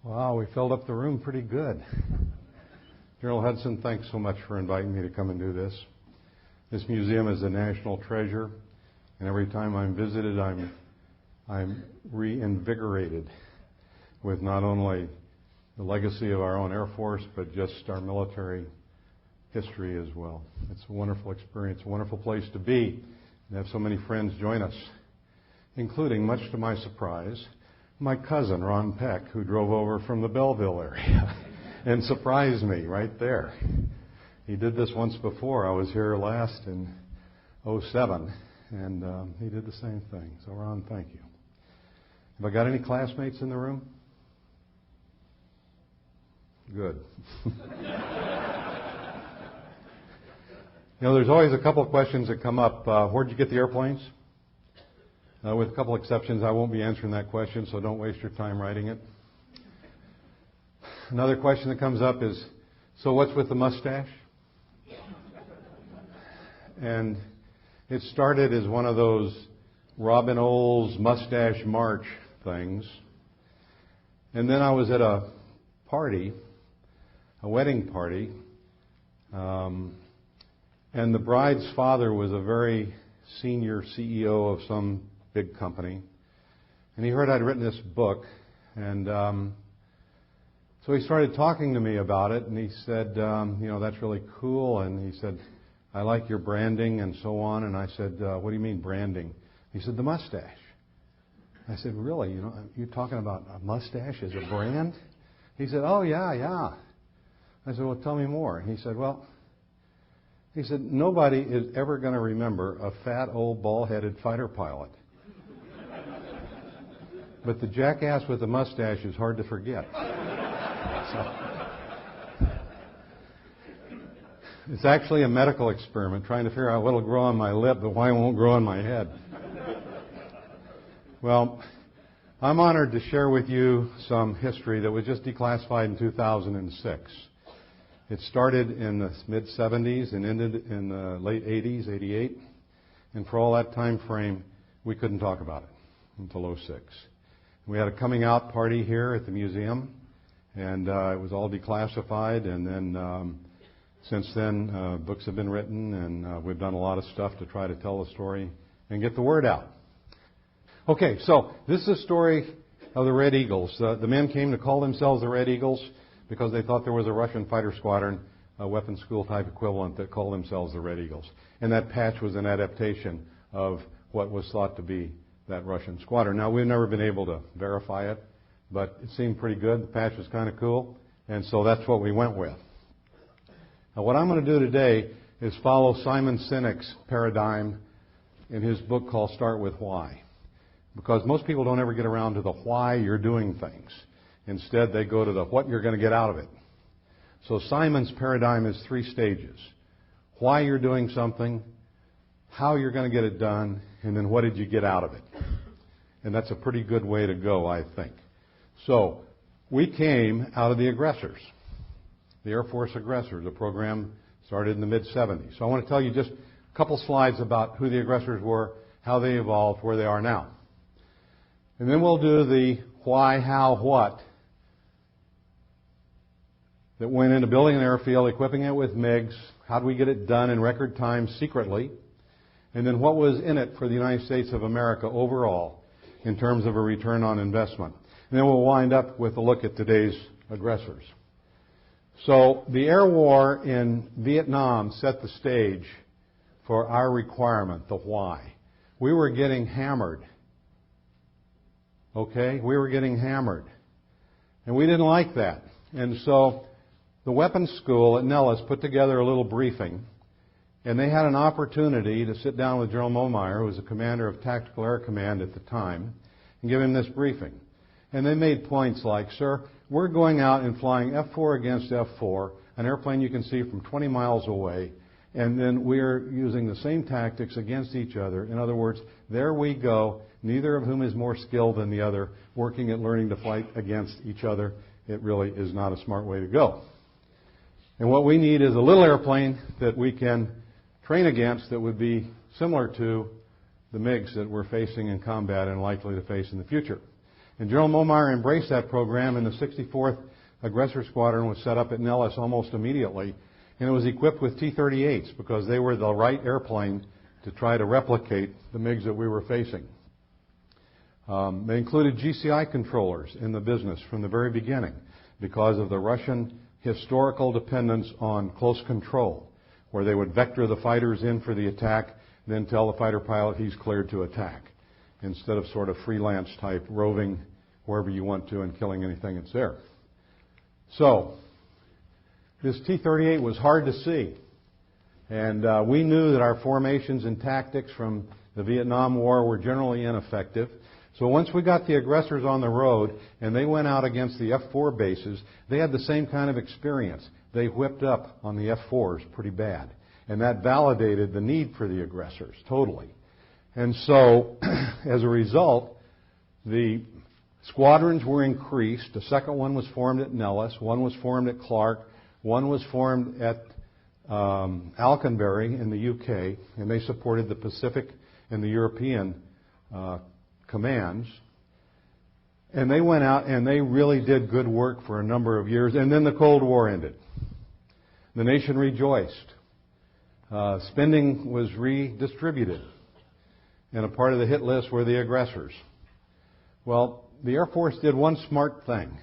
Wow, we filled up the room pretty good. General Hudson, thanks so much for inviting me to come and do this. This museum is a national treasure, and every time I'm visited, I'm reinvigorated with not only the legacy of our own Air Force, but just our military history as well. It's a wonderful experience, a wonderful place to be, and have so many friends join us, including, much to my surprise, my cousin, Ron Peck, who drove over from the Belleville area and surprised me right there. He did this once before. I was here last in 2007, and he did the same thing. So, Ron, thank you. Have I got any classmates in the room? Good. There's always a couple of questions that come up. Where'd you get the airplanes? With a couple exceptions, I won't be answering that question, so don't waste your time writing it. Another question that comes up is, so what's with the mustache? And it started as one of those Robin Olds mustache march things. And then I was at a party, a wedding party, and the bride's father was a very senior CEO of some big company, and he heard I'd written this book, and so he started talking to me about it, and he said, that's really cool, and he said, I like your branding and so on, and I said, what do you mean branding? He said, the mustache. I said, really? You're talking about a mustache as a brand? He said, oh, yeah. I said, well, tell me more. And he said, nobody is ever going to remember a fat, old, bald-headed fighter pilot. But the jackass with the mustache is hard to forget. It's actually a medical experiment, trying to figure out what will grow on my lip, but why it won't grow on my head. Well, I'm honored to share with you some history that was just declassified in 2006. It started in the mid-'70s and ended in the late '80s, '88. And for all that time frame, we couldn't talk about it until '06. We had a coming out party here at the museum, and it was all declassified. And then since then, books have been written, and we've done a lot of stuff to try to tell the story and get the word out. Okay, so this is a story of the Red Eagles. The men came to call themselves the Red Eagles because they thought there was a Russian fighter squadron, a weapons school type equivalent, that called themselves the Red Eagles. And that patch was an adaptation of what was thought to be that Russian squadron. Now, we've never been able to verify it, but it seemed pretty good. The patch was kind of cool, and so that's what we went with. Now, what I'm going to do today is follow Simon Sinek's paradigm in his book called Start With Why. Because most people don't ever get around to the why you're doing things. Instead, they go to the what you're going to get out of it. So Simon's paradigm is 3 stages. Why you're doing something, how you're going to get it done, and then what did you get out of it. And that's a pretty good way to go, I think. So we came out of the aggressors, the Air Force aggressors. The program started in the mid-'70s. So I want to tell you just a couple slides about who the aggressors were, how they evolved, where they are now. And then we'll do the why, how, what that went into building an airfield, equipping it with MiGs, how do we get it done in record time secretly, and then what was in it for the United States of America overall in terms of a return on investment. And then we'll wind up with a look at today's aggressors. So the air war in Vietnam set the stage for our requirement, the why. We were getting hammered. Okay? We were getting hammered. And we didn't like that. And so the weapons school at Nellis put together a little briefing, and they had an opportunity to sit down with General Momeyer, who was the commander of Tactical Air Command at the time, and give him this briefing. And they made points like, sir, we're going out and flying F-4 against F-4, an airplane you can see from 20 miles away, and then we're using the same tactics against each other. In other words, there we go, neither of whom is more skilled than the other, working at learning to fight against each other. It really is not a smart way to go. And what we need is a little airplane that we can train against that would be similar to the MiGs that we're facing in combat and likely to face in the future. And General Momeyer embraced that program, and the 64th Aggressor Squadron was set up at Nellis almost immediately. And it was equipped with T-38s because they were the right airplane to try to replicate the MiGs that we were facing. They included GCI controllers in the business from the very beginning because of the Russian historical dependence on close control, where they would vector the fighters in for the attack, then tell the fighter pilot he's cleared to attack, instead of sort of freelance type roving wherever you want to and killing anything that's there. So, this T-38 was hard to see. And we knew that our formations and tactics from the Vietnam War were generally ineffective. So once we got the aggressors on the road and they went out against the F-4 bases, they had the same kind of experience. They whipped up on the F-4s pretty bad. And that validated the need for the aggressors, totally. And so, as a result, the squadrons were increased. The second one was formed at Nellis. One was formed at Clark. One was formed at Alconbury in the UK, and they supported the Pacific and the European commands. And they went out and they really did good work for a number of years. And then the Cold War ended. The nation rejoiced. Spending was redistributed. And a part of the hit list were the aggressors. Well, the Air Force did one smart thing,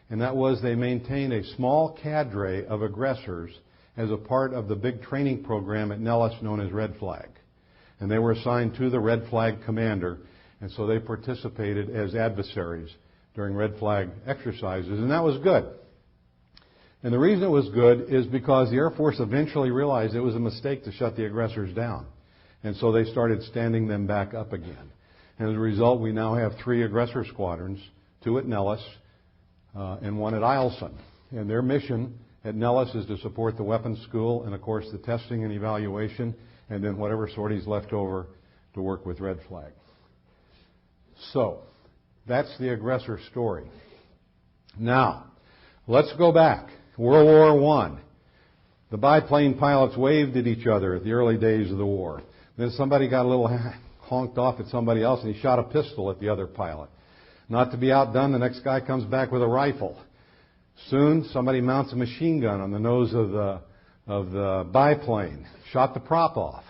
and that was they maintained a small cadre of aggressors as a part of the big training program at Nellis known as Red Flag. And they were assigned to the Red Flag commander, and so they participated as adversaries during Red Flag exercises, and that was good. And the reason it was good is because the Air Force eventually realized it was a mistake to shut the aggressors down. And so they started standing them back up again. And as a result, we now have 3 aggressor squadrons, 2 at Nellis and 1 at Eielson. And their mission at Nellis is to support the weapons school and, of course, the testing and evaluation, and then whatever sorties left over to work with Red Flag. So, that's the aggressor story. Now, let's go back. World War I. The biplane pilots waved at each other at the early days of the war. Then somebody got a little honked off at somebody else, and he shot a pistol at the other pilot. Not to be outdone, the next guy comes back with a rifle. Soon, somebody mounts a machine gun on the nose of the biplane. Shot the prop off.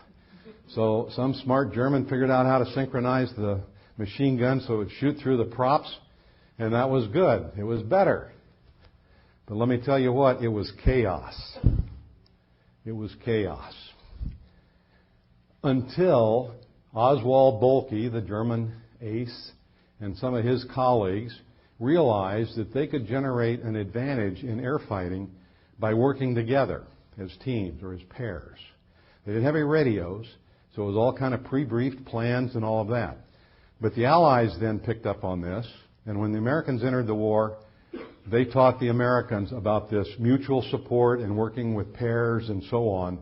So some smart German figured out how to synchronize the machine gun so it would shoot through the props, and that was good. It was better. But let me tell you what, it was chaos. It was chaos. Until Oswald Boelke, the German ace, and some of his colleagues realized that they could generate an advantage in air fighting by working together as teams or as pairs. They didn't have any radios, so it was all kind of pre-briefed plans and all of that. But the Allies then picked up on this, and when the Americans entered the war, they taught the Americans about this mutual support and working with pairs and so on.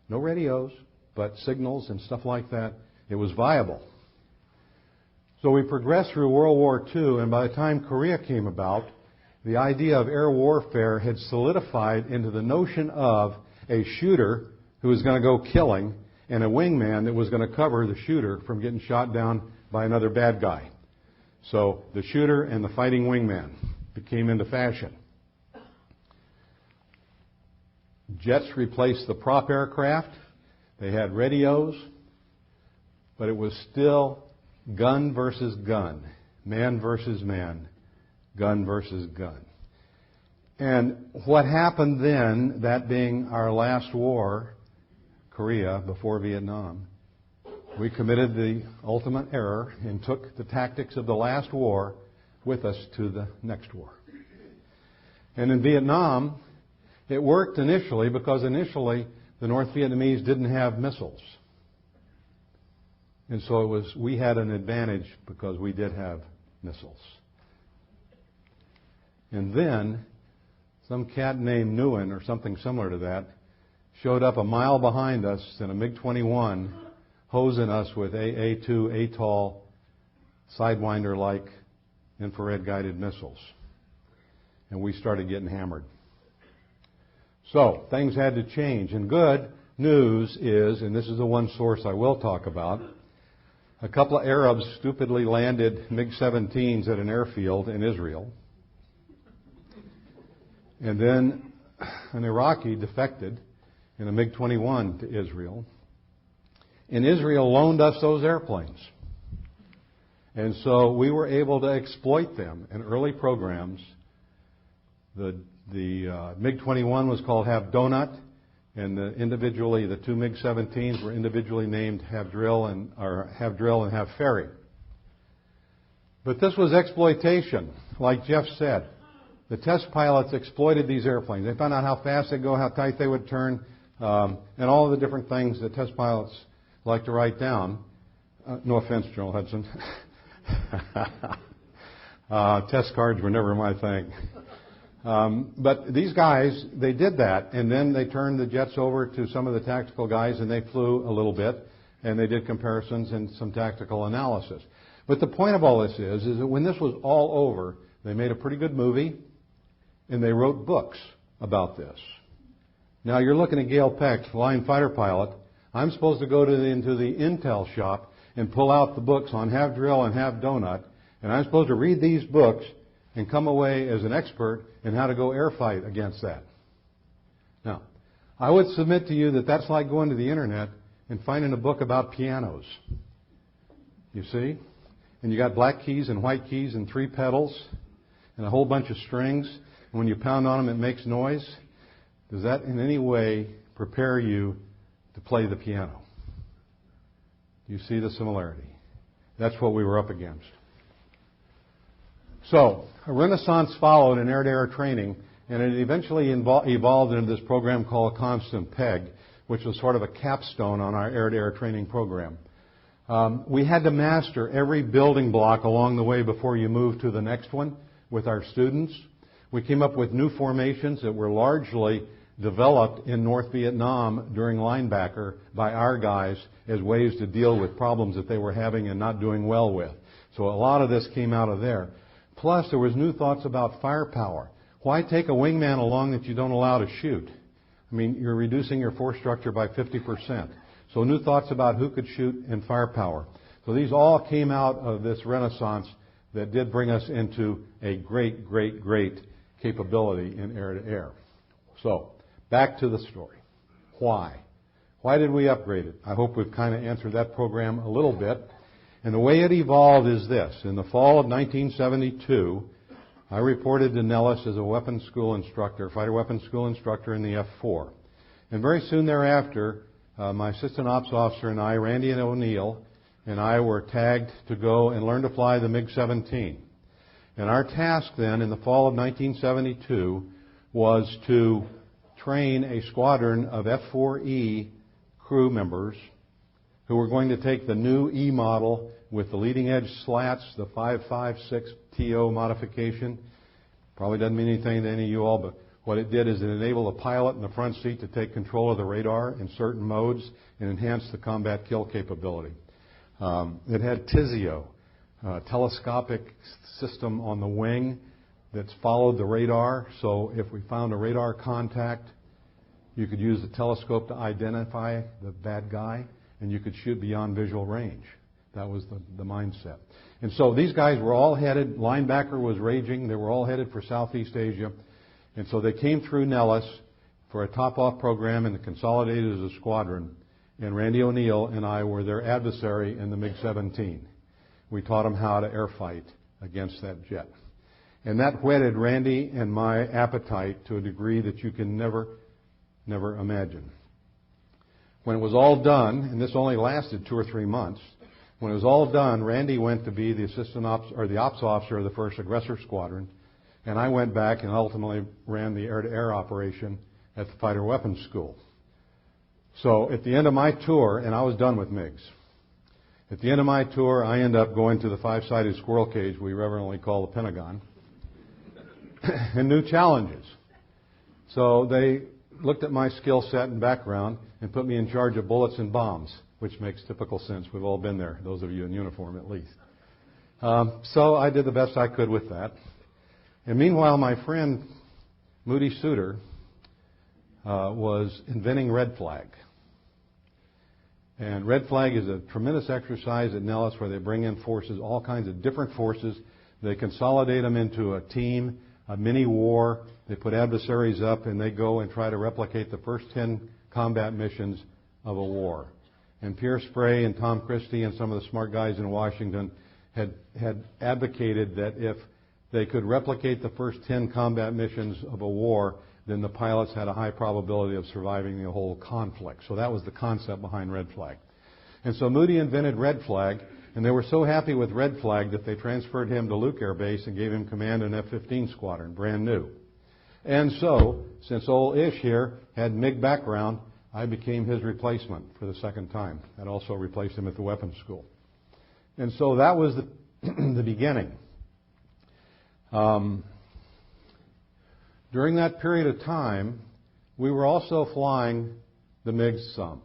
No radios, but signals and stuff like that. It was viable. So we progressed through World War II, and by the time Korea came about, the idea of air warfare had solidified into the notion of a shooter who was going to go killing and a wingman that was going to cover the shooter from getting shot down by another bad guy. So the shooter and the fighting wingman became into fashion. Jets replaced the prop aircraft. They had radios, but it was still gun versus gun, man versus man, gun versus gun. And what happened then, that being our last war, Korea, before Vietnam, we committed the ultimate error and took the tactics of the last war with us to the next war. And in Vietnam, it worked initially because initially the North Vietnamese didn't have missiles. And so we had an advantage because we did have missiles. And then some cat named Nguyen or something similar to that showed up a mile behind us in a MiG-21 hosing us with AA-2 ATOL Sidewinder-like infrared-guided missiles. And we started getting hammered. So things had to change. And good news is, and this is the one source I will talk about, A couple of Arabs stupidly landed MiG-17s at an airfield in Israel. And then an Iraqi defected in a MiG-21 to Israel. And Israel loaned us those airplanes. And so we were able to exploit them in early programs. The MiG-21 was called Have Donut, and the two MiG-17s were individually named Have Drill and Have Ferry. But this was exploitation, like Jeff said. The test pilots exploited these airplanes. They found out how fast they go, how tight they would turn, and all of the different things that test pilots like to write down. No offense, General Hudson. Test cards were never my thing. But these guys, they did that, and then they turned the jets over to some of the tactical guys, and they flew a little bit, and they did comparisons and some tactical analysis. But the point of all this is that when this was all over, they made a pretty good movie, and they wrote books about this. Now, you're looking at Gail Peck, flying fighter pilot. I'm supposed to go into the Intel shop and pull out the books on Have Drill and Have Donut, and I'm supposed to read these books and come away as an expert in how to go air fight against that. Now, I would submit to you that that's like going to the internet and finding a book about pianos. You see? And you got black keys and white keys and 3 pedals and a whole bunch of strings. And when you pound on them, it makes noise. Does that in any way prepare you to play the piano? You see the similarity? That's what we were up against. So, a renaissance followed in air-to-air training, and it eventually evolved into this program called Constant Peg, which was sort of a capstone on our air-to-air training program. We had to master every building block along the way before you moved to the next one with our students. We came up with new formations that were largely developed in North Vietnam during linebacker by our guys as ways to deal with problems that they were having and not doing well with. So a lot of this came out of there. Plus, there was new thoughts about firepower. Why take a wingman along that you don't allow to shoot? I mean, you're reducing your force structure by 50%. So new thoughts about who could shoot and firepower. So these all came out of this renaissance that did bring us into a great, great, great capability in air-to-air. So, back to the story. Why? Why did we upgrade it? I hope we've kind of answered that program a little bit. And the way it evolved is this. In the fall of 1972, I reported to Nellis as a weapons school instructor, fighter weapons school instructor in the F-4. And very soon thereafter, my assistant ops officer and I, Randy and O'Neill, and I were tagged to go and learn to fly the MiG-17. And our task then, in the fall of 1972, was to train a squadron of F-4E crew members who were going to take the new E model with the leading edge slats, the 5.56 TO modification. Probably doesn't mean anything to any of you all, but what it did is it enabled a pilot in the front seat to take control of the radar in certain modes and enhance the combat kill capability. It had Tizio, a telescopic system on the wing that's followed the radar. So if we found a radar contact, you could use the telescope to identify the bad guy, and you could shoot beyond visual range. That was the mindset. And so these guys were all headed, linebacker was raging, they were all headed for Southeast Asia. And so they came through Nellis for a top-off program and consolidated as a squadron. And Randy O'Neill and I were their adversary in the MiG-17. We taught them how to air fight against that jet. And that whetted Randy and my appetite to a degree that you can never imagine. When it was all done, and this only lasted 2 or 3 months, when it was all done, Randy went to be the assistant ops or the ops officer of the 1st Aggressor Squadron, and I went back and ultimately ran the air-to-air operation at the Fighter Weapons School. So at the end of my tour, and I was done with MiGs, at the end of my tour, I ended up going to the 5-sided squirrel cage we reverently call the Pentagon, and new challenges. So they looked at my skill set and background and put me in charge of bullets and bombs, which makes typical sense. We've all been there, those of you in uniform at least. So I did the best I could with that. And meanwhile, my friend Moody Suter was inventing red flag. And Red Flag is a tremendous exercise at Nellis where they bring in forces, all kinds of different forces. They consolidate them into a team, a mini war. They put adversaries up and they go and try to replicate the first 10 combat missions of a war. And Pierre Spray and Tom Christie and some of the smart guys in Washington had advocated that if they could replicate the first 10 combat missions of a war, then the pilots had a high probability of surviving the whole conflict. So that was the concept behind Red Flag. And so Moody invented Red Flag, and they were so happy with Red Flag that they transferred him to Luke Air Base and gave him command an F-15 squadron, brand new. And so, since old Ish here had MiG background, I became his replacement for the second time. That also replaced him at the weapons school. And so that was the beginning. During that period of time, we were also flying the MiGs some.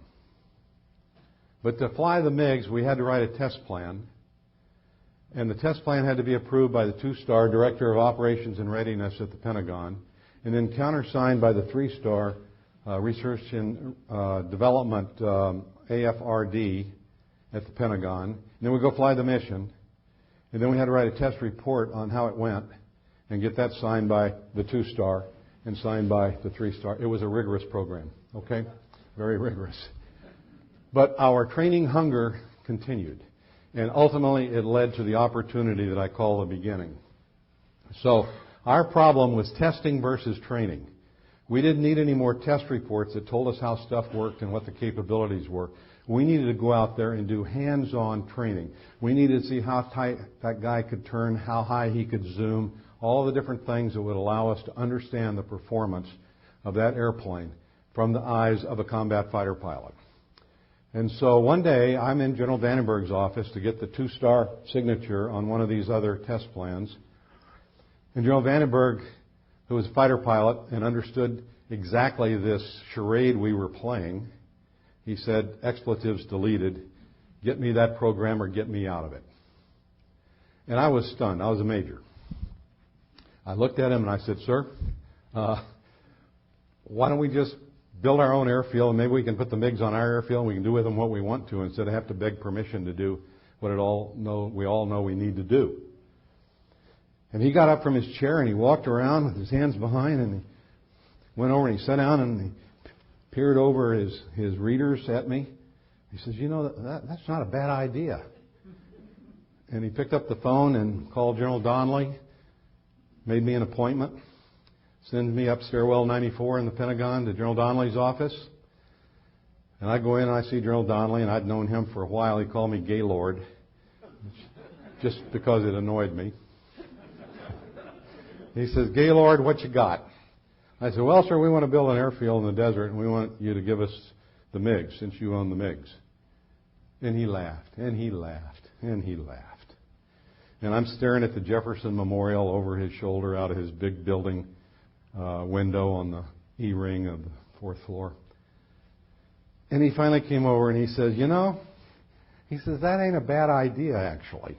But to fly the MiGs, we had to write a test plan. And the test plan had to be approved by the 2-star Director of Operations and Readiness at the Pentagon, and then countersigned by the 3-star Research and Development AFRD at the Pentagon. And then we go fly the mission. And then we had to write a test report on how it went and get that signed by the 2-star and signed by the 3-star. It was a rigorous program, okay? Very rigorous. But our training hunger continued. And ultimately it led to the opportunity that I call the beginning. So our problem was testing versus training. We didn't need any more test reports that told us how stuff worked and what the capabilities were. We needed to go out there and do hands-on training. We needed to see how tight that guy could turn, how high he could zoom, all the different things that would allow us to understand the performance of that airplane from the eyes of a combat fighter pilot. And so one day, I'm in General Vandenberg's office to get the 2-star signature on one of these other test plans. And General Vandenberg, who was a fighter pilot and understood exactly this charade we were playing, he said, expletives deleted, get me that program or get me out of it. And I was stunned. I was a major. I looked at him and I said, sir, why don't we just build our own airfield and maybe we can put the MiGs on our airfield and we can do with them what we want to instead of have to beg permission to do what we all know we need to do. And he got up from his chair and he walked around with his hands behind and he went over and he sat down and he peered over his readers at me. He says, you know, that's not a bad idea. And he picked up the phone and called General Donnelly, made me an appointment, sends me up stairwell 94 in the Pentagon to General Donnelly's office. And I go in and I see General Donnelly, and I'd known him for a while. He called me Gaylord, just because it annoyed me. He says, Gaylord, what you got? I said, well, sir, we want to build an airfield in the desert, and we want you to give us the MiGs, since you own the MiGs. And he laughed, and he laughed, and he laughed. And I'm staring at the Jefferson Memorial over his shoulder out of his big building window on the E-ring of the 4th floor. And he finally came over and he says, you know, he says, that ain't a bad idea, actually.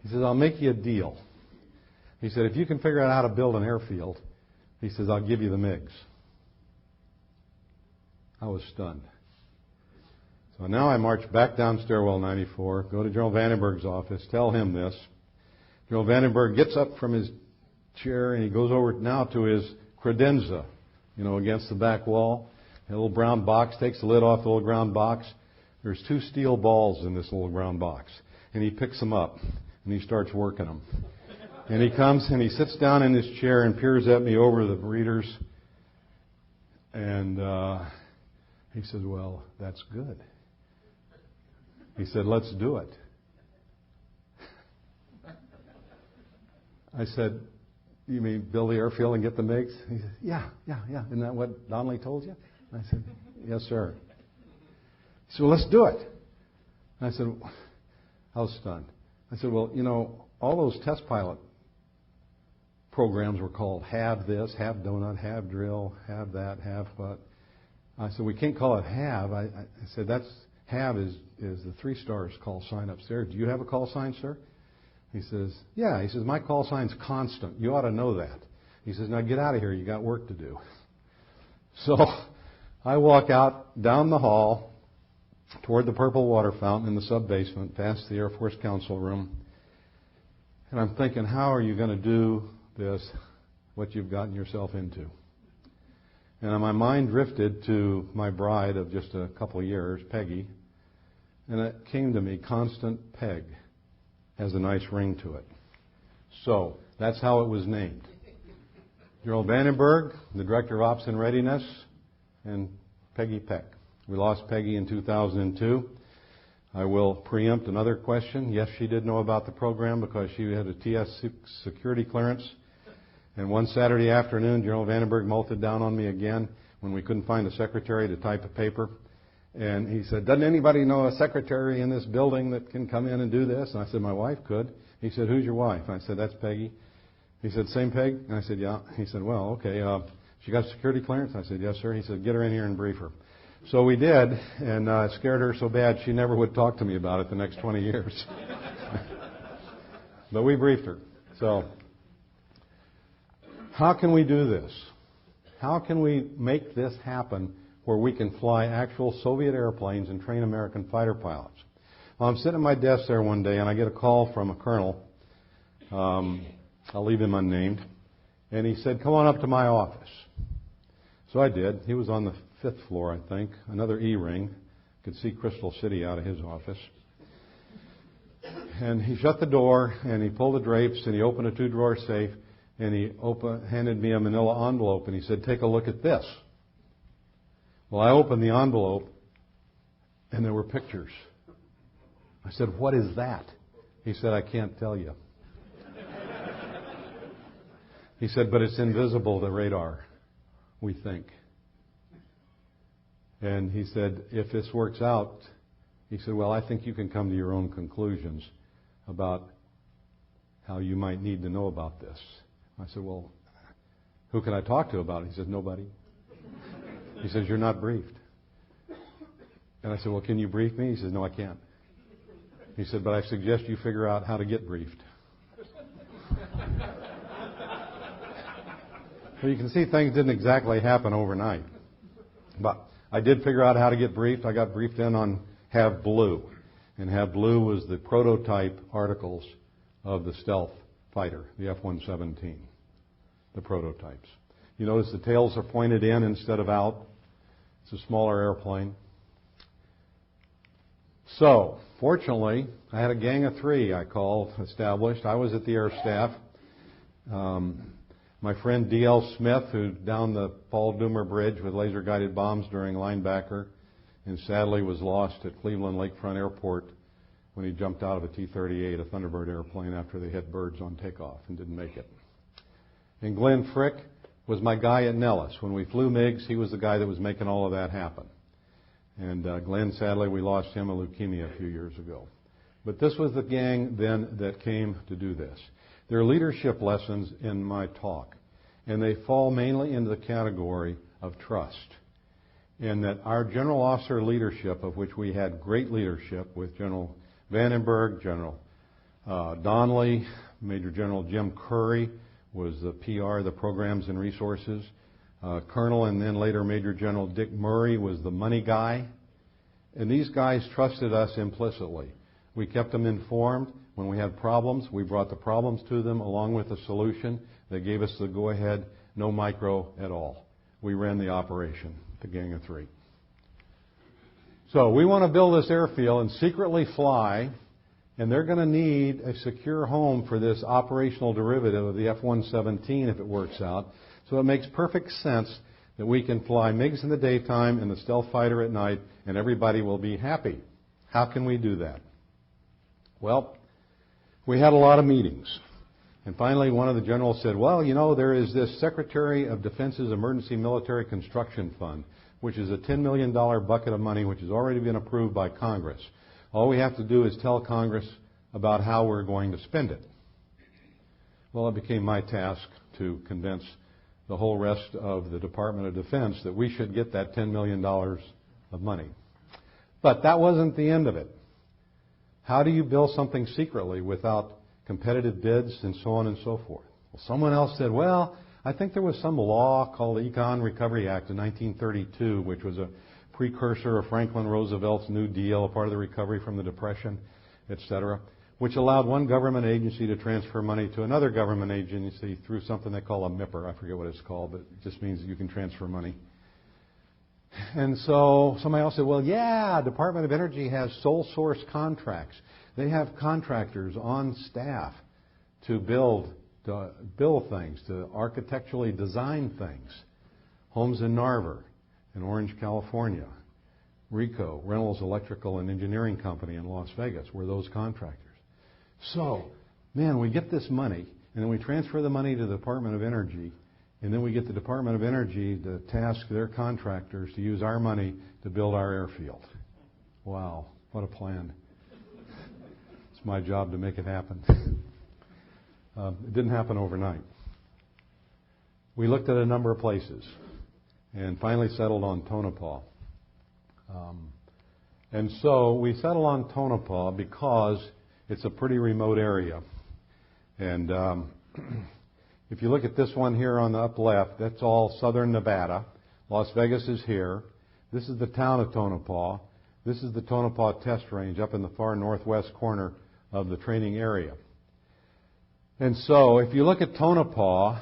He says, I'll make you a deal. He said, if you can figure out how to build an airfield, he says, I'll give you the MiGs. I was stunned. So now I march back down stairwell 94, go to General Vandenberg's office, tell him this. General Vandenberg gets up from his chair and he goes over now to his credenza, against the back wall. A little brown box, takes the lid off the little brown box. There's 2 steel balls in this little brown box. And he picks them up and he starts working them. And he comes and he sits down in his chair and peers at me over the readers. And he says, well, that's good. He said, let's do it. I said, you mean build the airfield and get the MiGs? He said, yeah. Isn't that what Donnelly told you? I said, yes, sir. He said, well, let's do it. And I said, I was stunned. I said, well, all those test pilot programs were called have this, have donut, have drill, have that, have what. I said, we can't call it have. I said, that's have is the 3-stars call sign upstairs. Do you have a call sign, sir? He says, yeah. He says, my call sign's constant. You ought to know that. He says, now get out of here. You got work to do. So I walk out down the hall toward the purple water fountain in the sub-basement, past the Air Force Council Room. And I'm thinking, how are you going to do this, what you've gotten yourself into? And my mind drifted to my bride of just a couple of years, Peggy, and it came to me, Constant Peg has a nice ring to it. So that's how it was named. General Vandenberg, the Director of Ops and Readiness, and Peggy Peck. We lost Peggy in 2002. I will preempt another question. Yes, she did know about the program because she had a TS security clearance. And one Saturday afternoon, General Vandenberg melted down on me again when we couldn't find a secretary to type a paper. And he said, doesn't anybody know a secretary in this building that can come in and do this? And I said, my wife could. He said, who's your wife? And I said, that's Peggy. He said, same Peg? And I said, yeah. He said, well, okay. She got security clearance? I said, yes, sir. He said, get her in here and brief her. So we did, and it scared her so bad she never would talk to me about it the next 20 years. But we briefed her. So how can we do this? How can we make this happen where we can fly actual Soviet airplanes and train American fighter pilots? Well, I'm sitting at my desk there one day, and I get a call from a colonel. I'll leave him unnamed. And he said, come on up to my office. So I did. He was on the 5th floor, I think, another E-ring. Could see Crystal City out of his office. And he shut the door, and he pulled the drapes, and he opened a 2-drawer safe, and he handed me a manila envelope, and he said, take a look at this. Well, I opened the envelope, and there were pictures. I said, what is that? He said, I can't tell you. He said, but it's invisible to radar, we think. And he said, if this works out, he said, well, I think you can come to your own conclusions about how you might need to know about this. I said, well, who can I talk to about it? He said, nobody. He says, you're not briefed. And I said, well, can you brief me? He says, no, I can't. He said, but I suggest you figure out how to get briefed. Well, you can see things didn't exactly happen overnight. But I did figure out how to get briefed. I got briefed in on Have Blue. And Have Blue was the prototype articles of the stealth fighter, the F-117, the prototypes. You notice the tails are pointed in instead of out. It's a smaller airplane. So, fortunately, I had a gang of 3, I called, established. I was at the air staff. My friend D.L. Smith, who downed the Paul Doomer Bridge with laser-guided bombs during linebacker, and sadly was lost at Cleveland Lakefront Airport when he jumped out of a T-38, a Thunderbird airplane, after they hit birds on takeoff and didn't make it. And Glenn Frick was my guy at Nellis. When we flew MiGs, he was the guy that was making all of that happen. And Glenn, sadly, we lost him of leukemia a few years ago. But this was the gang then that came to do this. There are leadership lessons in my talk, and they fall mainly into the category of trust. In that our general officer leadership, of which we had great leadership with General Vandenberg, General Donnelly, Major General Jim Curry was the PR, the Programs and Resources. Colonel and then later Major General Dick Murray was the money guy. And these guys trusted us implicitly. We kept them informed. When we had problems, we brought the problems to them along with the solution. They gave us the go-ahead, no micro at all. We ran the operation, the Gang of 3. So we want to build this airfield and secretly fly, and they're going to need a secure home for this operational derivative of the F-117 if it works out. So it makes perfect sense that we can fly MiGs in the daytime and the stealth fighter at night, and everybody will be happy. How can we do that? Well, we had a lot of meetings. And finally, one of the generals said, well, you know, there is this Secretary of Defense's Emergency Military Construction Fund, which is a $10 million bucket of money which has already been approved by Congress. All we have to do is tell Congress about how we're going to spend it. Well, it became my task to convince the whole rest of the Department of Defense that we should get that $10 million of money. But that wasn't the end of it. How do you build something secretly without competitive bids and so on and so forth? Well, someone else said, well, I think there was some law called the Econ Recovery Act of 1932, which was a precursor of Franklin Roosevelt's New Deal, a part of the recovery from the Depression, etc., which allowed one government agency to transfer money to another government agency through something they call a MIPR. I forget what it's called, but it just means that you can transfer money. And so somebody else said, well, yeah, Department of Energy has sole source contracts. They have contractors on staff to build things, to architecturally design things. Homes in Narver, in Orange, California. RICO, Reynolds Electrical and Engineering Company in Las Vegas, were those contractors. So, man, we get this money, and then we transfer the money to the Department of Energy, and then we get the Department of Energy to task their contractors to use our money to build our airfield. Wow, what a plan. It's my job to make it happen. It didn't happen overnight. We looked at a number of places and finally settled on Tonopah. And so we settled on Tonopah because it's a pretty remote area. And if you look at this one here on the up left, that's all southern Nevada. Las Vegas is here. This is the town of Tonopah. This is the Tonopah test range up in the far northwest corner of the training area. And so if you look at Tonopah,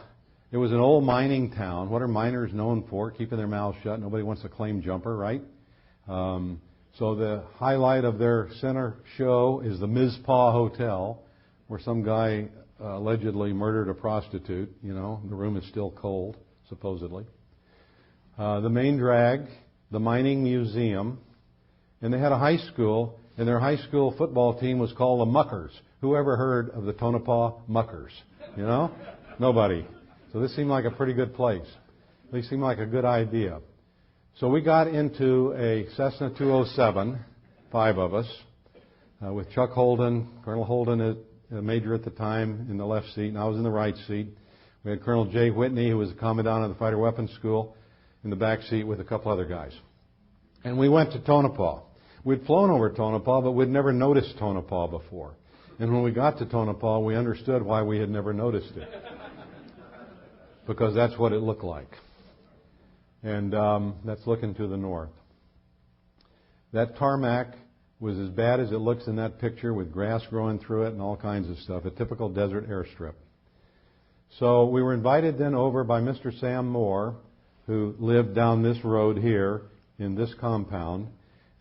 it was an old mining town. What are miners known for? Keeping their mouths shut. Nobody wants a claim jumper, right? So the highlight of their center show is the Mizpah Hotel, where some guy allegedly murdered a prostitute. You know, the room is still cold, supposedly. The main drag, the mining museum, and they had a high school, and their high school football team was called the Muckers. Who ever heard of the Tonopah Muckers? You know? Nobody. So this seemed like a pretty good place. They seemed like a good idea. So we got into a Cessna 207, 5 of us, with Chuck Holden, Colonel Holden, a major at the time, in the left seat, and I was in the right seat. We had Colonel Jay Whitney, who was the commandant of the Fighter Weapons School, in the back seat with a couple other guys. And we went to Tonopah. We'd flown over Tonopah, but we'd never noticed Tonopah before. And when we got to Tonopah, we understood why we had never noticed it. Because that's what it looked like. And that's looking to the north. That tarmac was as bad as it looks in that picture, with grass growing through it and all kinds of stuff. A typical desert airstrip. So we were invited then over by Mr. Sam Moore, who lived down this road here in this compound.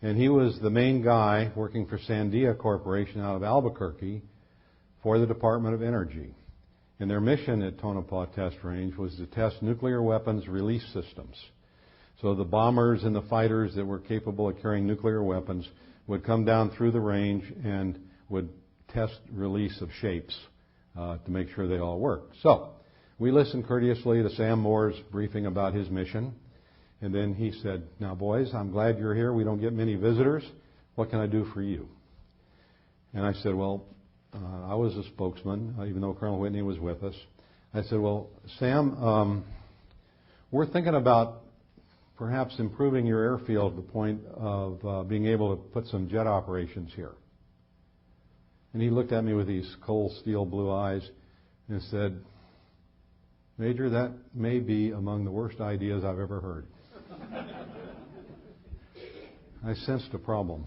And he was the main guy working for Sandia Corporation out of Albuquerque for the Department of Energy. And their mission at Tonopah Test Range was to test nuclear weapons release systems. So the bombers and the fighters that were capable of carrying nuclear weapons would come down through the range and would test release of shapes to make sure they all worked. So we listened courteously to Sam Moore's briefing about his mission. And then he said, now, boys, I'm glad you're here. We don't get many visitors. What can I do for you? And I said, well, I was a spokesman, even though Colonel Whitney was with us. I said, well, Sam, we're thinking about perhaps improving your airfield to the point of being able to put some jet operations here. And he looked at me with these cold steel blue eyes and said, Major, that may be among the worst ideas I've ever heard. I sensed a problem.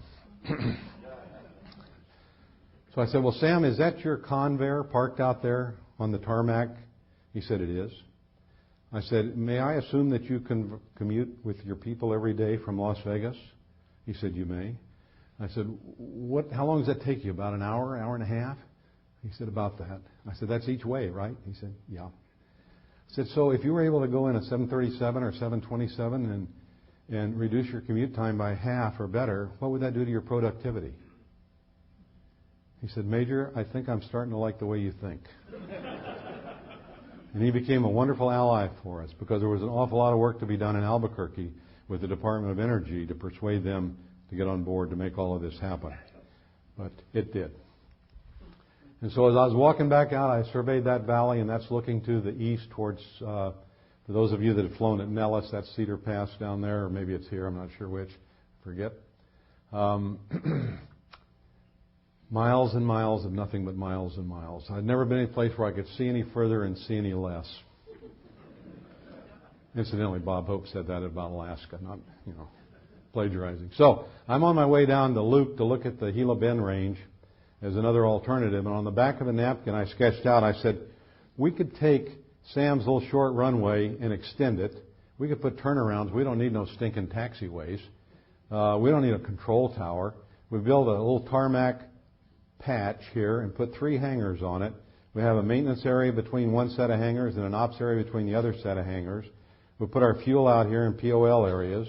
So I said, well, Sam, is that your Convair parked out there on the tarmac? He said, it is. I said, may I assume that you can commute with your people every day from Las Vegas? He said, you may. I said, how long does that take you? About an hour, hour and a half? He said, about that. I said, that's each way, right? He said, yeah. I said, so if you were able to go in a 737 or 727 and reduce your commute time by half or better, what would that do to your productivity? He said, Major, I think I'm starting to like the way you think. And he became a wonderful ally for us because there was an awful lot of work to be done in Albuquerque with the Department of Energy to persuade them to get on board to make all of this happen. But it did. And so as I was walking back out, I surveyed that valley, and that's looking to the east towards, for those of you that have flown at Nellis, that's Cedar Pass down there, or maybe it's here, I'm not sure which, forget. Miles and miles of nothing but miles and miles. I'd never been any place where I could see any further and see any less. Incidentally, Bob Hope said that about Alaska, not, plagiarizing. So I'm on my way down to Luke to look at the Gila Bend range as another alternative. And on the back of a napkin I sketched out, I said, we could take Sam's little short runway and extend it. We could put turnarounds. We don't need no stinking taxiways. We don't need a control tower. We build a little tarmac patch here and put 3 hangars on it. We have a maintenance area between one set of hangars and an ops area between the other set of hangars. We put our fuel out here in POL areas.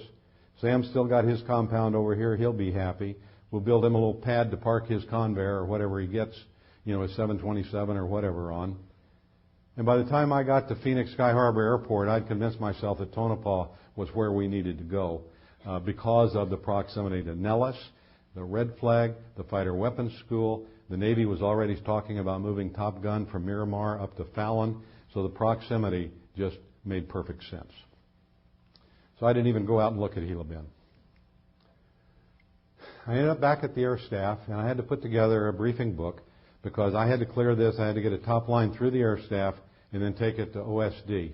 Sam's still got his compound over here. He'll be happy. We'll build him a little pad to park his Convair or whatever he gets, his 727 or whatever on. And by the time I got to Phoenix Sky Harbor Airport, I'd convinced myself that Tonopah was where we needed to go because of the proximity to Nellis, the Red Flag, the Fighter Weapons School. The Navy was already talking about moving Top Gun from Miramar up to Fallon, so the proximity just made perfect sense. So I didn't even go out and look at Gila Bend. I ended up back at the Air Staff, and I had to put together a briefing book because I had to clear this. I had to get a top line through the Air Staff and then take it to OSD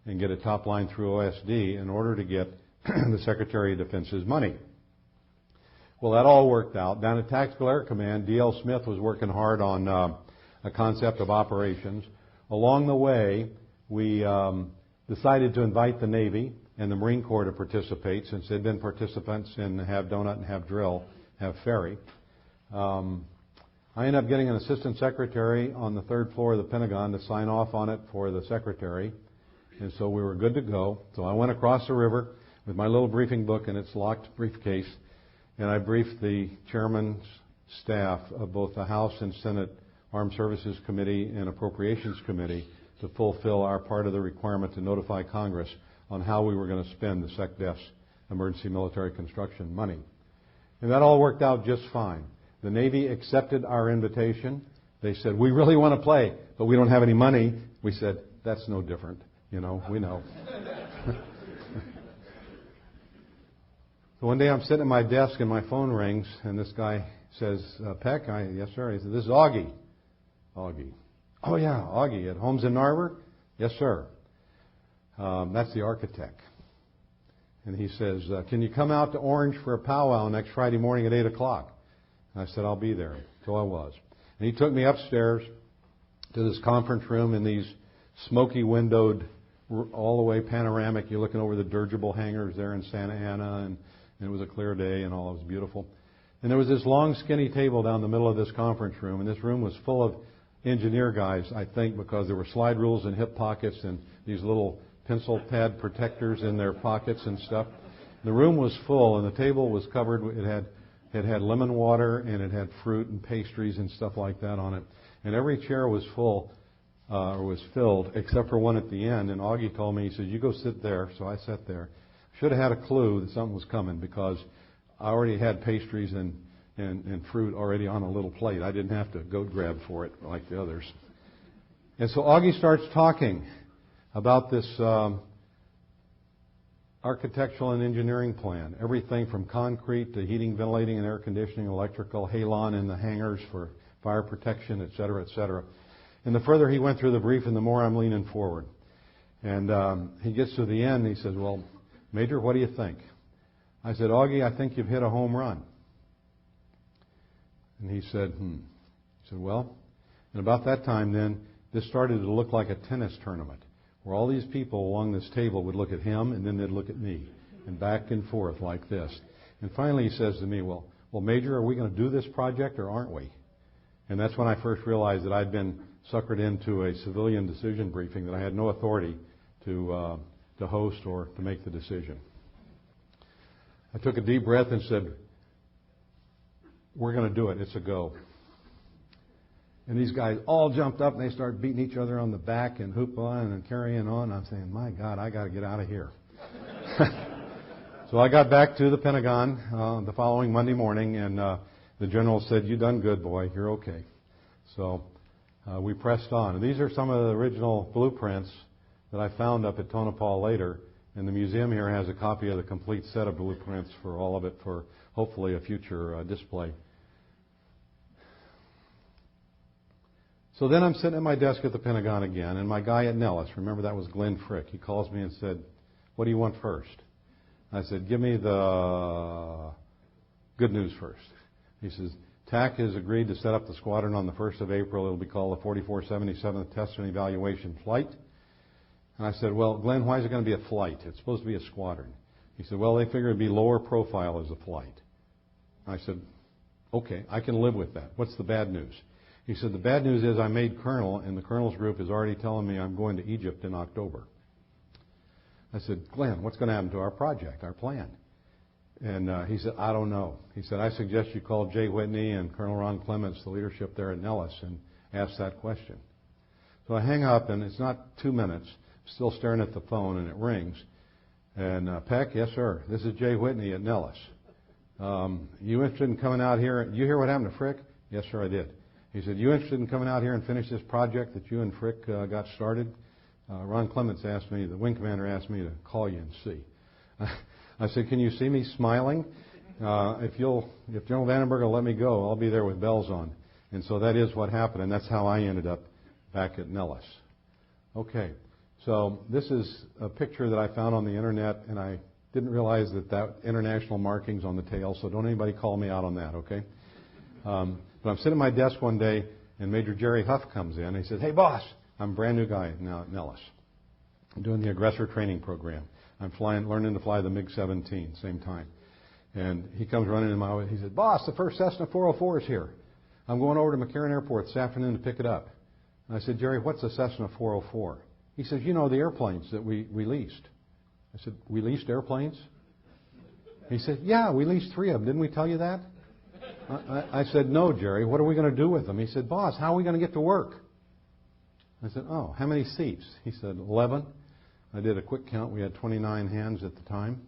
and get a top line through OSD in order to get the Secretary of Defense's money. Well, that all worked out. Down at Tactical Air Command, D.L. Smith was working hard on a concept of operations. Along the way, we decided to invite the Navy and the Marine Corps to participate, since they'd been participants in Have Donut and Have Drill, Have Ferry. I ended up getting an assistant secretary on the 3rd floor of the Pentagon to sign off on it for the secretary, and so we were good to go. So I went across the river with my little briefing book and its locked briefcase, and I briefed the chairman's staff of both the House and Senate Armed Services Committee and Appropriations Committee to fulfill our part of the requirement to notify Congress on how we were going to spend the SecDef's emergency military construction money. And that all worked out just fine. The Navy accepted our invitation. They said, we really want to play, but we don't have any money. We said, that's no different. We know. So one day I'm sitting at my desk and my phone rings, and this guy says, Peck? Yes, sir. He said, this is Augie. Augie. Oh, yeah, Augie at Holmes and Narver? Yes, sir. That's the architect. And he says, can you come out to Orange for a powwow next Friday morning at 8 o'clock? And I said, I'll be there. So I was. And he took me upstairs to this conference room in these smoky windowed, all the way panoramic. You're looking over the dirigible hangars there in Santa Ana, and it was a clear day and all. It was beautiful. And there was this long, skinny table down the middle of this conference room, and this room was full of engineer guys, I think, because there were slide rules in hip pockets and these little pencil pad protectors in their pockets and stuff. The room was full, and the table was covered. It had lemon water, and it had fruit and pastries and stuff like that on it. And every chair was full, or was filled, except for one at the end. And Augie told me, he said, you go sit there. So I sat there. Should have had a clue that something was coming, because I already had pastries and fruit already on a little plate. I didn't have to go grab for it like the others. And so Augie starts talking about this architectural and engineering plan. Everything from concrete to heating, ventilating, and air conditioning, electrical, halon in the hangars for fire protection, et cetera, et cetera. And the further he went through the brief, and the more I'm leaning forward. And he gets to the end, and he says, well, Major, what do you think? I said, Augie, I think you've hit a home run. And he said, He said, well, and about that time then, this started to look like a tennis tournament, where all these people along this table would look at him, and then they'd look at me, and back and forth like this. And finally he says to me, well, Major, are we going to do this project or aren't we? And that's when I first realized that I'd been suckered into a civilian decision briefing, that I had no authority to host or to make the decision. I took a deep breath and said, we're going to do it. It's a go. And these guys all jumped up and they started beating each other on the back and hoopla and carrying on. I'm saying, my God, I got to get out of here. So I got back to the Pentagon the following Monday morning, and the general said, you done good, boy. You're okay. So we pressed on. And these are some of the original blueprints that I found up at Tonopah later. And the museum here has a copy of the complete set of blueprints for all of it for hopefully a future display. So then I'm sitting at my desk at the Pentagon again, and my guy at Nellis, remember that was Glenn Frick, he calls me and said, what do you want first? I said, give me the good news first. He says, TAC has agreed to set up the squadron on the 1st of April. It'll be called the 4477th Test and Evaluation Flight. And I said, well, Glenn, why is it going to be a flight? It's supposed to be a squadron. He said, well, they figure it'd be lower profile as a flight. I said, okay, I can live with that. What's the bad news? He said, the bad news is I made colonel, and the colonel's group is already telling me I'm going to Egypt in October. I said, Glenn, what's going to happen to our project, our plan? And he said, I don't know. He said, I suggest you call Jay Whitney and Colonel Ron Clements, the leadership there at Nellis, and ask that question. So I hang up, and it's not 2 minutes. I'm still staring at the phone, and it rings. And Peck, yes, sir. This is Jay Whitney at Nellis. You interested in coming out here? You hear what happened to Frick? Yes, sir, I did. He said, you interested in coming out here and finish this project that you and Frick got started? Ron Clements asked me, the wing commander asked me to call you and see. I said, can you see me smiling? If General Vandenberg will let me go, I'll be there with bells on. And so that is what happened, and that's how I ended up back at Nellis. Okay, so this is a picture that I found on the internet, and I didn't realize that international marking's on the tail, so don't anybody call me out on that, okay? But I'm sitting at my desk one day, and Major Jerry Huff comes in. He says, hey, boss, I'm a brand new guy now at Nellis. I'm doing the aggressor training program. I'm learning to fly the MiG-17, same time. And he comes running in my way. He said, boss, the first Cessna 404 is here. I'm going over to McCarran Airport this afternoon to pick it up. And I said, Jerry, what's a Cessna 404? He says, you know, the airplanes that we leased. I said, we leased airplanes? He said, yeah, we leased 3 of them. Didn't we tell you that? I said, no, Jerry, what are we going to do with them? He said, boss, how are we going to get to work? I said, oh, how many seats? He said, 11. I did a quick count. We had 29 hands at the time.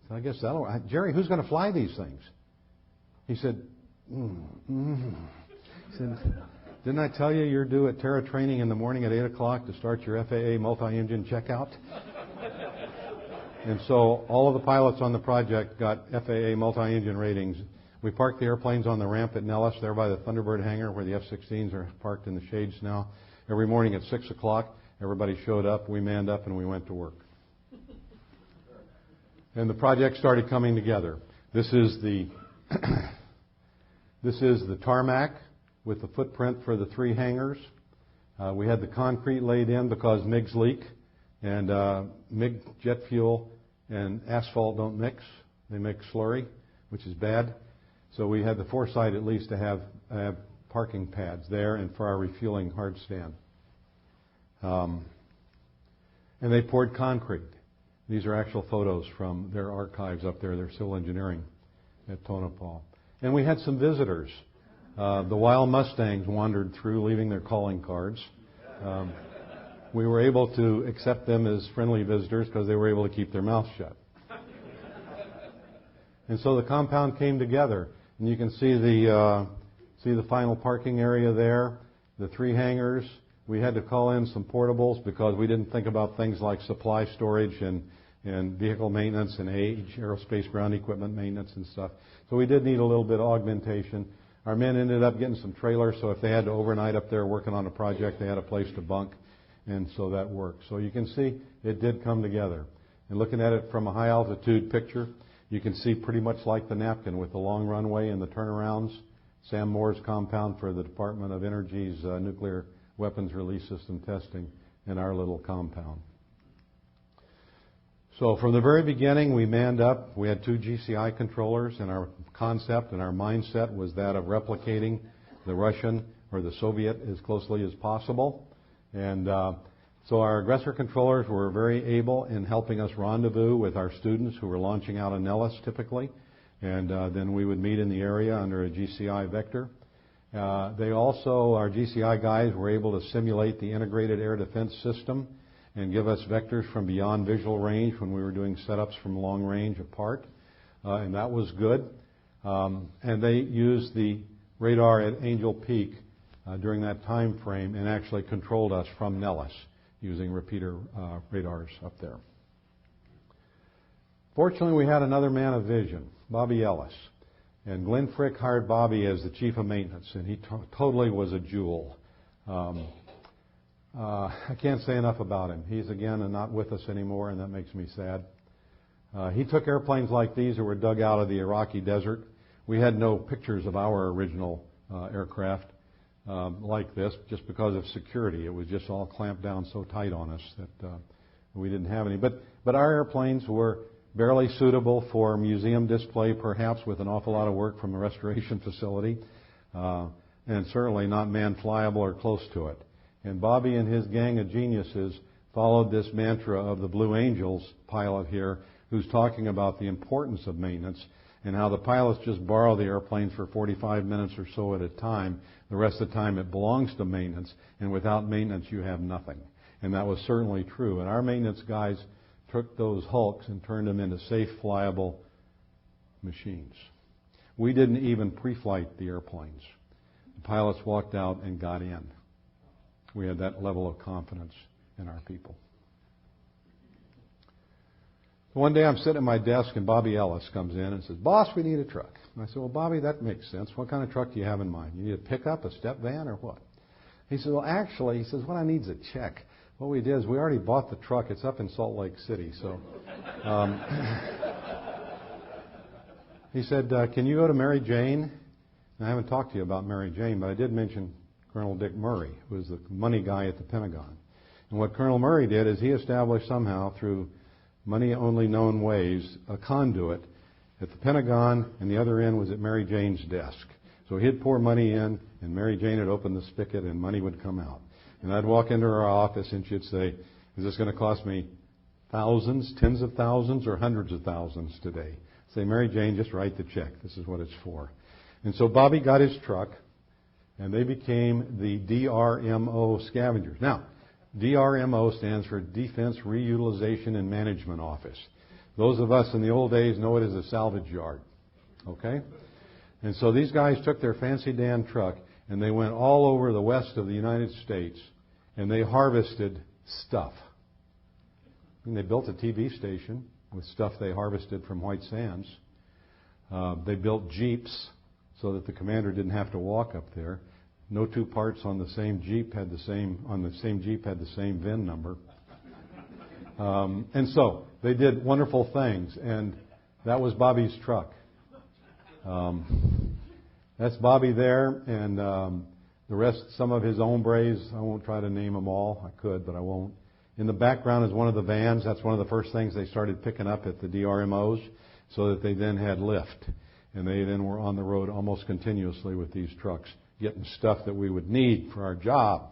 So I guess that'll... Jerry, who's going to fly these things? He said, He said, didn't I tell you you're due at Terra training in the morning at 8 o'clock to start your FAA multi-engine checkout? And so all of the pilots on the project got FAA multi-engine ratings. We parked the airplanes on the ramp at Nellis, there by the Thunderbird hangar where the F-16s are parked in the shades now. Every morning at 6 o'clock, everybody showed up, we manned up, and we went to work. And the project started coming together. This is the tarmac with the footprint for the 3 hangars. We had the concrete laid in because MiGs leak, and MiG jet fuel and asphalt don't mix. They make slurry, which is bad. So we had the foresight at least to have parking pads there and for our refueling hard stand. And they poured concrete. These are actual photos from their archives up there, their civil engineering at Tonopah. And we had some visitors. The wild Mustangs wandered through, leaving their calling cards. We were able to accept them as friendly visitors because they were able to keep their mouths shut. And so the compound came together. And you can see the final parking area there, the 3 hangars. We had to call in some portables because we didn't think about things like supply storage and vehicle maintenance and age, aerospace ground equipment maintenance and stuff. So we did need a little bit of augmentation. Our men ended up getting some trailers, so if they had to overnight up there working on a project, they had a place to bunk, and so that worked. So you can see it did come together. And looking at it from a high altitude picture, you can see pretty much like the napkin with the long runway and the turnarounds. Sam Moore's compound for the Department of Energy's nuclear weapons release system testing in our little compound. So from the very beginning, we manned up. We had 2 GCI controllers, and our concept and our mindset was that of replicating the Russian or the Soviet as closely as possible. And so our aggressor controllers were very able in helping us rendezvous with our students who were launching out of Nellis typically. And then we would meet in the area under a GCI vector. Our GCI guys were able to simulate the integrated air defense system and give us vectors from beyond visual range when we were doing setups from long range apart. And that was good. And they used the radar at Angel Peak during that time frame and actually controlled us from Nellis using repeater radars up there. Fortunately, we had another man of vision, Bobby Ellis. And Glenn Frick hired Bobby as the chief of maintenance, and he totally was a jewel. I can't say enough about him. He's, again, not with us anymore, and that makes me sad. He took airplanes like these that were dug out of the Iraqi desert. We had no pictures of our original aircraft like this just because of security. It was just all clamped down so tight on us that we didn't have any. But our airplanes were barely suitable for museum display, perhaps with an awful lot of work from the restoration facility, and certainly not man-flyable or close to it. And Bobby and his gang of geniuses followed this mantra of the Blue Angels pilot here, who's talking about the importance of maintenance and how the pilots just borrow the airplane for 45 minutes or so at a time. The rest of the time it belongs to maintenance, and without maintenance you have nothing. And that was certainly true. And our maintenance guys took those hulks and turned them into safe, flyable machines. We didn't even pre-flight the airplanes. The pilots walked out and got in. We had that level of confidence in our people. One day I'm sitting at my desk and Bobby Ellis comes in and says, "Boss, we need a truck." And I said, "Well, Bobby, that makes sense. What kind of truck do you have in mind? You need a pickup, a step van, or what?" He said, "Well, actually," he says, "what I need is a check." What we did is we already bought the truck. It's up in Salt Lake City. So he said, "Can you go to Mary Jane?" And I haven't talked to you about Mary Jane, but I did mention Colonel Dick Murray, who was the money guy at the Pentagon. And what Colonel Murray did is he established somehow through money-only known ways a conduit at the Pentagon, and the other end was at Mary Jane's desk. So he'd pour money in, and Mary Jane would open the spigot, and money would come out. And I'd walk into her office, and she'd say, "Is this going to cost me thousands, tens of thousands, or hundreds of thousands today?" I'd say, "Mary Jane, just write the check. This is what it's for." And so Bobby got his truck, and they became the DRMO scavengers. Now, DRMO stands for Defense Reutilization and Management Office. Those of us in the old days know it as a salvage yard. Okay? And so these guys took their fancy Dan truck and they went all over the west of the United States and they harvested stuff. And they built a TV station with stuff they harvested from White Sands. They built Jeeps so that the commander didn't have to walk up there. No two parts on the same Jeep had the same VIN number. And so they did wonderful things, and that was Bobby's truck. That's Bobby there, and the rest, some of his hombres. I won't try to name them all. I could, but I won't. In the background is one of the vans. That's one of the first things they started picking up at the DRMOs, so that they then had lift. And they then were on the road almost continuously with these trucks, getting stuff that we would need for our job.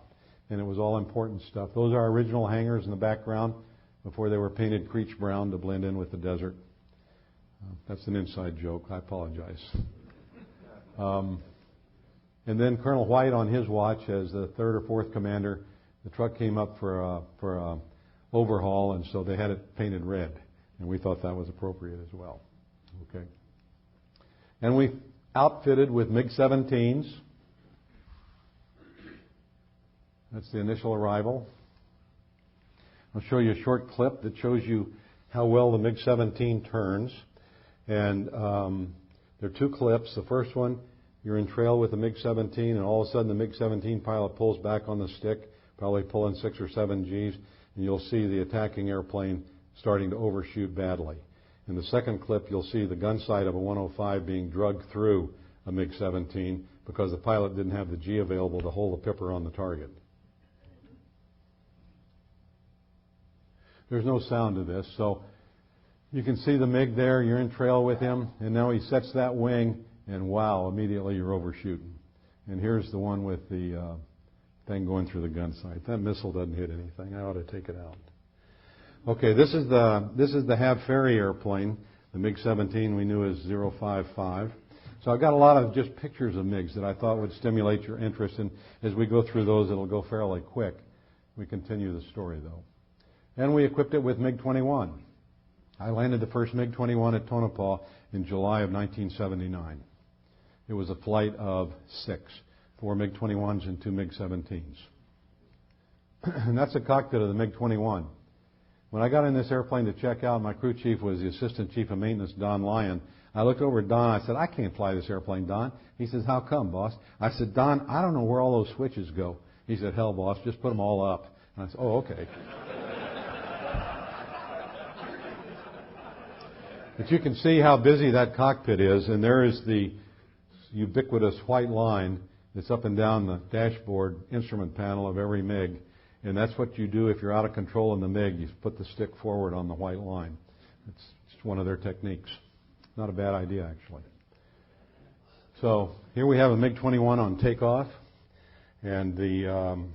And it was all important stuff. Those are our original hangars in the background before they were painted creech brown to blend in with the desert. That's an inside joke. I apologize. And then Colonel White on his watch as the third or fourth commander, the truck came up for a overhaul, and so they had it painted red. And we thought that was appropriate as well. Okay. And we outfitted with MiG-17s. That's the initial arrival. I'll show you a short clip that shows you how well the MiG-17 turns. And there are two clips. The first one, you're in trail with the MiG-17, and all of a sudden the MiG-17 pilot pulls back on the stick, probably pulling 6 or 7 Gs, and you'll see the attacking airplane starting to overshoot badly. In the second clip, you'll see the gun sight of a 105 being drugged through a MiG-17 because the pilot didn't have the G available to hold the pipper on the target. There's no sound to this, so you can see the MiG there. You're in trail with him, and now he sets that wing, and wow, immediately you're overshooting. And here's the one with the thing going through the gun sight. That missile doesn't hit anything. I ought to take it out. Okay, this is the Hab Ferry airplane. The MiG-17 we knew as 055. So I've got a lot of just pictures of MiGs that I thought would stimulate your interest, and as we go through those, it'll go fairly quick. We continue the story, though. And we equipped it with MiG-21. I landed the first MiG-21 at Tonopah in July of 1979. It was a flight of 6, 4 MiG-21s and 2 MiG-17s. And that's the cockpit of the MiG-21. When I got in this airplane to check out, my crew chief was the Assistant Chief of Maintenance, Don Lyon. I looked over at Don. I said, "I can't fly this airplane, Don." He says, "How come, boss?" I said, "Don, I don't know where all those switches go." He said, "Hell, boss, just put them all up." And I said, "Oh, okay." But you can see how busy that cockpit is, and there is the ubiquitous white line that's up and down the dashboard instrument panel of every MiG. And that's what you do if you're out of control in the MiG. You put the stick forward on the white line. It's just one of their techniques. Not a bad idea, actually. So here we have a MiG-21 on takeoff. And the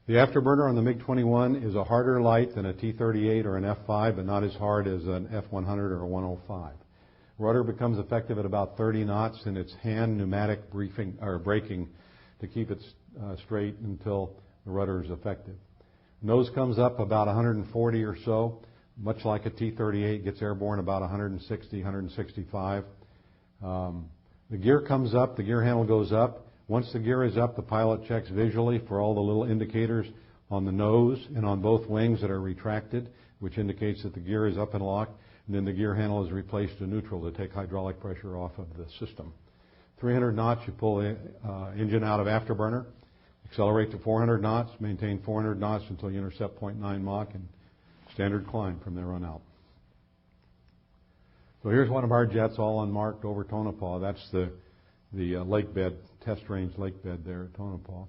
afterburner on the MiG-21 is a harder light than a T-38 or an F-5, but not as hard as an F-100 or a 105. Rudder becomes effective at about 30 knots, and it's hand pneumatic braking to keep it straight until the rudder is effective. Nose comes up about 140 or so, much like a T-38, gets airborne about 160, 165. The gear comes up, the gear handle goes up. Once the gear is up, the pilot checks visually for all the little indicators on the nose and on both wings that are retracted, which indicates that the gear is up and locked, and then the gear handle is replaced to neutral to take hydraulic pressure off of the system. 300 knots, you pull the engine out of afterburner, accelerate to 400 knots, maintain 400 knots until you intercept 0.9 Mach, and standard climb from there on out. So here's one of our jets all unmarked over Tonopah. That's the lake bed, test range lake bed there at Tonopah.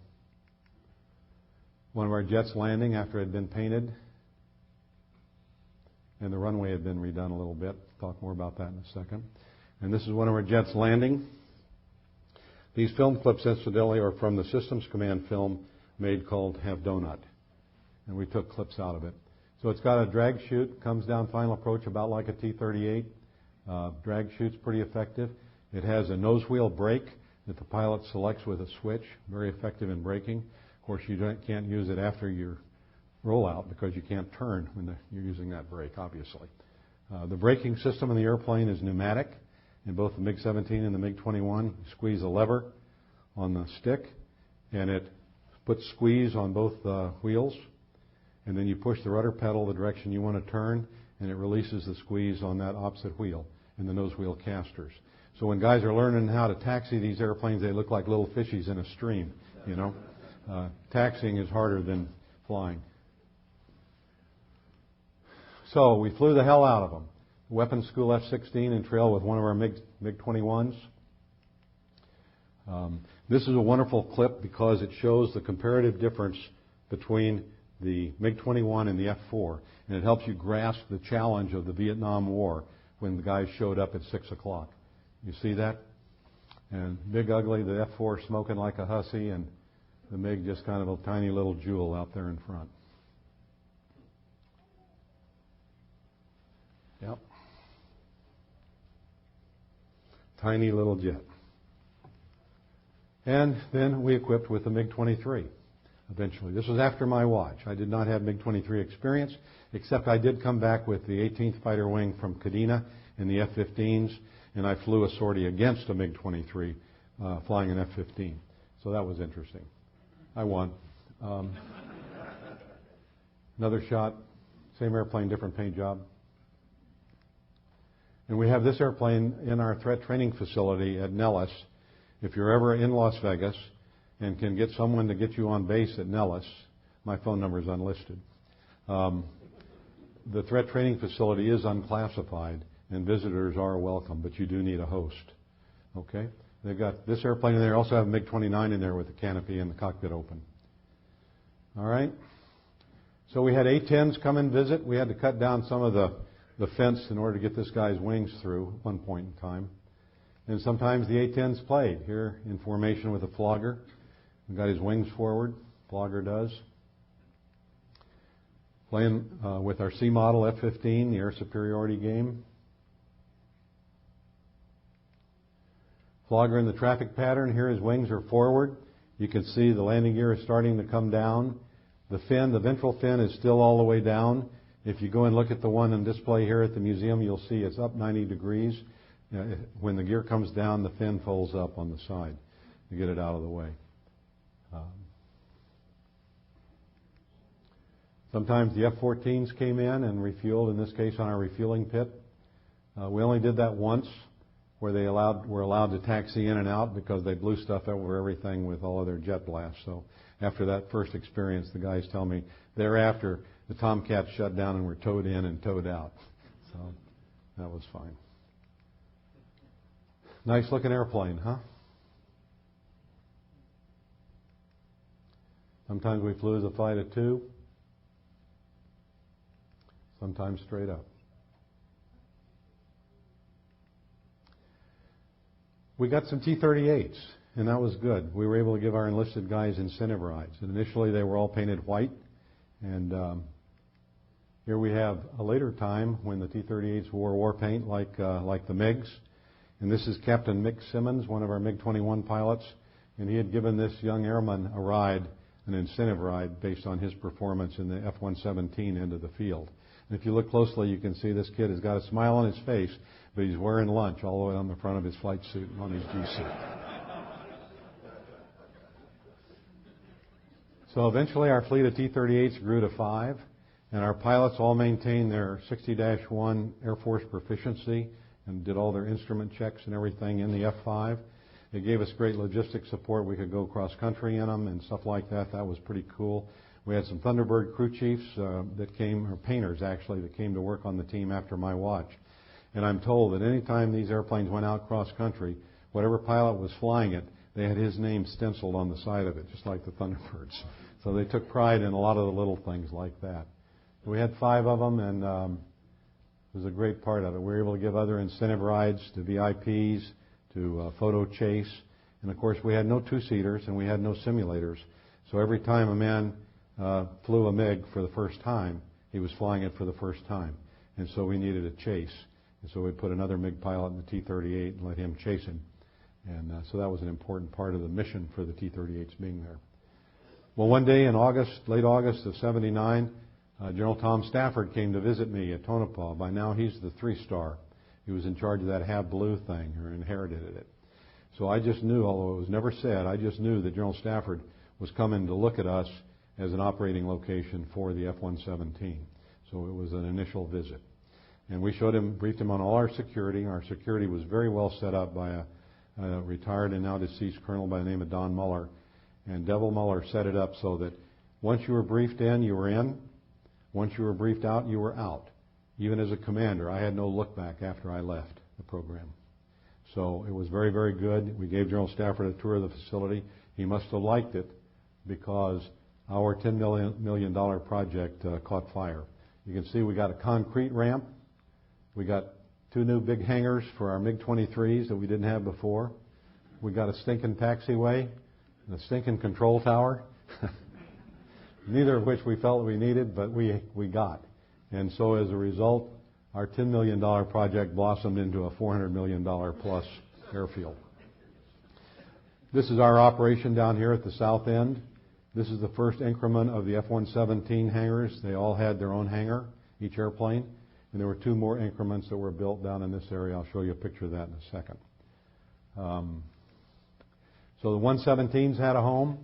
One of our jets landing after it had been painted, and the runway had been redone a little bit. Talk more about that in a second. And this is one of our jets landing. These film clips, incidentally, are from the Systems Command film made called Have Donut. And we took clips out of it. So it's got a drag chute, comes down final approach about like a T-38. Drag chute's pretty effective. It has a nose wheel brake that the pilot selects with a switch, very effective in braking. Of course, you can't use it after your rollout because you can't turn when you're using that brake, obviously. The braking system in the airplane is pneumatic. In both the MiG-17 and the MiG-21, you squeeze a lever on the stick, and it puts squeeze on both wheels, and then you push the rudder pedal the direction you want to turn, and it releases the squeeze on that opposite wheel in the nose wheel casters. So when guys are learning how to taxi these airplanes, they look like little fishies in a stream, you know. Taxiing is harder than flying. So we flew the hell out of them. Weapons School F-16 in trail with one of our MiG-21s. This is a wonderful clip because it shows the comparative difference between the MiG-21 and the F-4, and it helps you grasp the challenge of the Vietnam War when the guys showed up at 6 o'clock. You see that? And big ugly, the F-4 smoking like a hussy, and the MiG just kind of a tiny little jewel out there in front. Yep. Tiny little jet. And then we equipped with the MiG-23 eventually. This was after my watch. I did not have MiG-23 experience, except I did come back with the 18th Fighter Wing from Kadena in the F-15s, and I flew a sortie against a MiG-23 flying an F-15. So that was interesting. I won. Another shot, same airplane, different paint job. And we have this airplane in our threat training facility at Nellis. If you're ever in Las Vegas and can get someone to get you on base at Nellis, my phone number is unlisted. The threat training facility is unclassified, and visitors are welcome, but you do need a host. Okay? They've got this airplane in there. Also have a MiG-29 in there with the canopy and the cockpit open. All right? So we had A-10s come and visit. We had to cut down some of the fence in order to get this guy's wings through at one point in time. And sometimes the A-10s played here in formation with a flogger. He got his wings forward, flogger does. Playing with our C model F-15, the air superiority game. Flogger in the traffic pattern. Here his wings are forward. You can see the landing gear is starting to come down. The fin, the ventral fin, is still all the way down. If you go and look at the one on display here at the museum, you'll see it's up 90 degrees. When the gear comes down, the fin folds up on the side to get it out of the way. Sometimes the F-14s came in and refueled, in this case on our refueling pit. We only did that once, where they were allowed to taxi in and out because they blew stuff over everything with all of their jet blasts. So after that first experience, the guys tell me thereafter the Tomcats shut down and were towed in and towed out. So that was fine. Nice looking airplane, huh? Sometimes we flew as a flight of two, sometimes straight up. We got some T-38s, and that was good. We were able to give our enlisted guys incentive rides. And initially, they were all painted white. And here we have a later time when the T-38s wore war paint like the MiGs. And this is Captain Mick Simmons, one of our MiG-21 pilots. And he had given this young airman a ride, an incentive ride, based on his performance in the F-117 end of the field. And if you look closely, you can see this kid has got a smile on his face, but he's wearing lunch all the way on the front of his flight suit and on his G-suit. So eventually our fleet of T-38s grew to 5, and our pilots all maintained their 60-1 Air Force proficiency and did all their instrument checks and everything in the F-5. It gave us great logistic support. We could go cross-country in them and stuff like that. That was pretty cool. We had some Thunderbird crew chiefs that came, or painters actually, that came to work on the team after my watch. And I'm told that any time these airplanes went out cross-country, whatever pilot was flying it, they had his name stenciled on the side of it, just like the Thunderbirds. So they took pride in a lot of the little things like that. We had 5 of them, and it was a great part of it. We were able to give other incentive rides to VIPs, to photo chase. And, of course, we had no two-seaters, and we had no simulators. So every time a man flew a MiG for the first time, he was flying it for the first time. And so we needed a chase. And so we put another MiG pilot in the T-38 and let him chase him. And so that was an important part of the mission for the T-38s being there. Well, one day in August, late August of '79, General Tom Stafford came to visit me at Tonopah. By now, he's the 3-star. He was in charge of that HAB Blue thing, or inherited it. So I just knew, although it was never said, I just knew that General Stafford was coming to look at us as an operating location for the F-117. So it was an initial visit. And we showed him, briefed him on all our security. Our security was very well set up by a retired and now deceased colonel by the name of Don Muller. And Devil Muller set it up so that once you were briefed in, you were in. Once you were briefed out, you were out. Even as a commander, I had no look back after I left the program. So it was very, very good. We gave General Stafford a tour of the facility. He must have liked it because our $10 million project caught fire. You can see we got a concrete ramp. We got 2 new big hangars for our MiG-23s that we didn't have before. We got a stinking taxiway and a stinking control tower. Neither of which we felt we needed, but we got. And so as a result, our $10 million project blossomed into a $400 million plus airfield. This is our operation down here at the south end. This is the first increment of the F-117 hangars. They all had their own hangar, each airplane. And there were 2 more increments that were built down in this area. I'll show you a picture of that in a second. So the 117s had a home.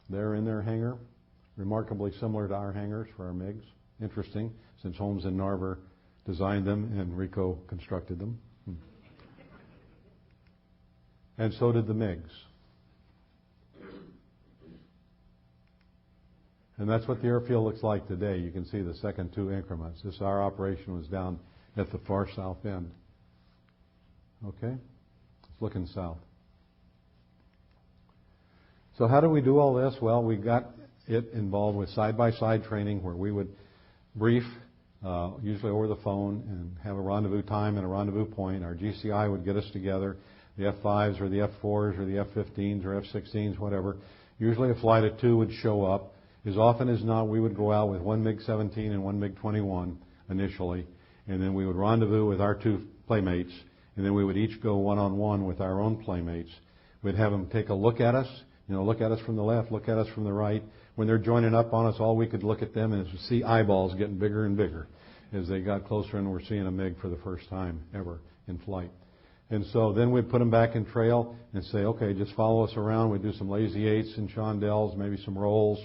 They're in their hangar, remarkably similar to our hangars for our MiGs. Interesting, since Holmes and Narver designed them and Rico constructed them. And so did the MiGs. And that's what the airfield looks like today. You can see the second 2 increments. Our operation was down at the far south end. Okay? It's looking south. So how do we do all this? Well, we got it involved with side-by-side training where we would brief, usually over the phone, and have a rendezvous time and a rendezvous point. Our GCI would get us together, the F-5s or the F-4s or the F-15s or F-16s, whatever. Usually a flight of 2 would show up. As often as not, we would go out with 1 MiG-17 and 1 MiG-21 initially, and then we would rendezvous with our 2 playmates, and then we would each go one-on-one with our own playmates. We'd have them take a look at us, look at us from the left, look at us from the right. When they're joining up on us, all we could look at them and see eyeballs getting bigger and bigger as they got closer and we're seeing a MiG for the first time ever in flight. And so then we'd put them back in trail and say, okay, just follow us around. We'd do some lazy 8s and chandelles, maybe some rolls.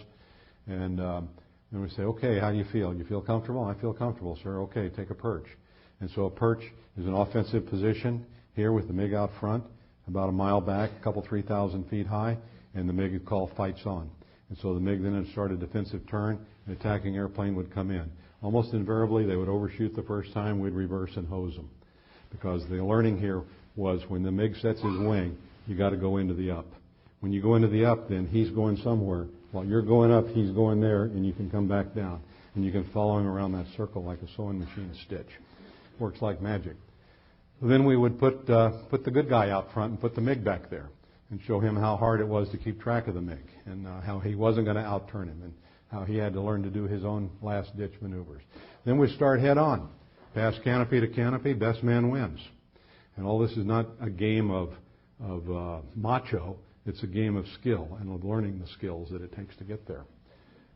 And then we say, okay, how do you feel? You feel comfortable? I feel comfortable, sir. Okay, take a perch. And so a perch is an offensive position here with the MiG out front, about a mile back, a couple 3,000 feet high, and the MiG is called fights on. And so the MiG then started a defensive turn, an attacking airplane would come in. Almost invariably, they would overshoot the first time. We'd reverse and hose them. Because the learning here was when the MiG sets his wing, you got to go into the up. When you go into the up, then he's going somewhere. While you're going up, he's going there, and you can come back down. And you can follow him around that circle like a sewing machine stitch. Works like magic. Then we would put the good guy out front and put the MiG back there and show him how hard it was to keep track of the MiG and how he wasn't going to outturn him and how he had to learn to do his own last-ditch maneuvers. Then we start head-on. Pass canopy to canopy, best man wins. And all this is not a game of macho. It's a game of skill and of learning the skills that it takes to get there.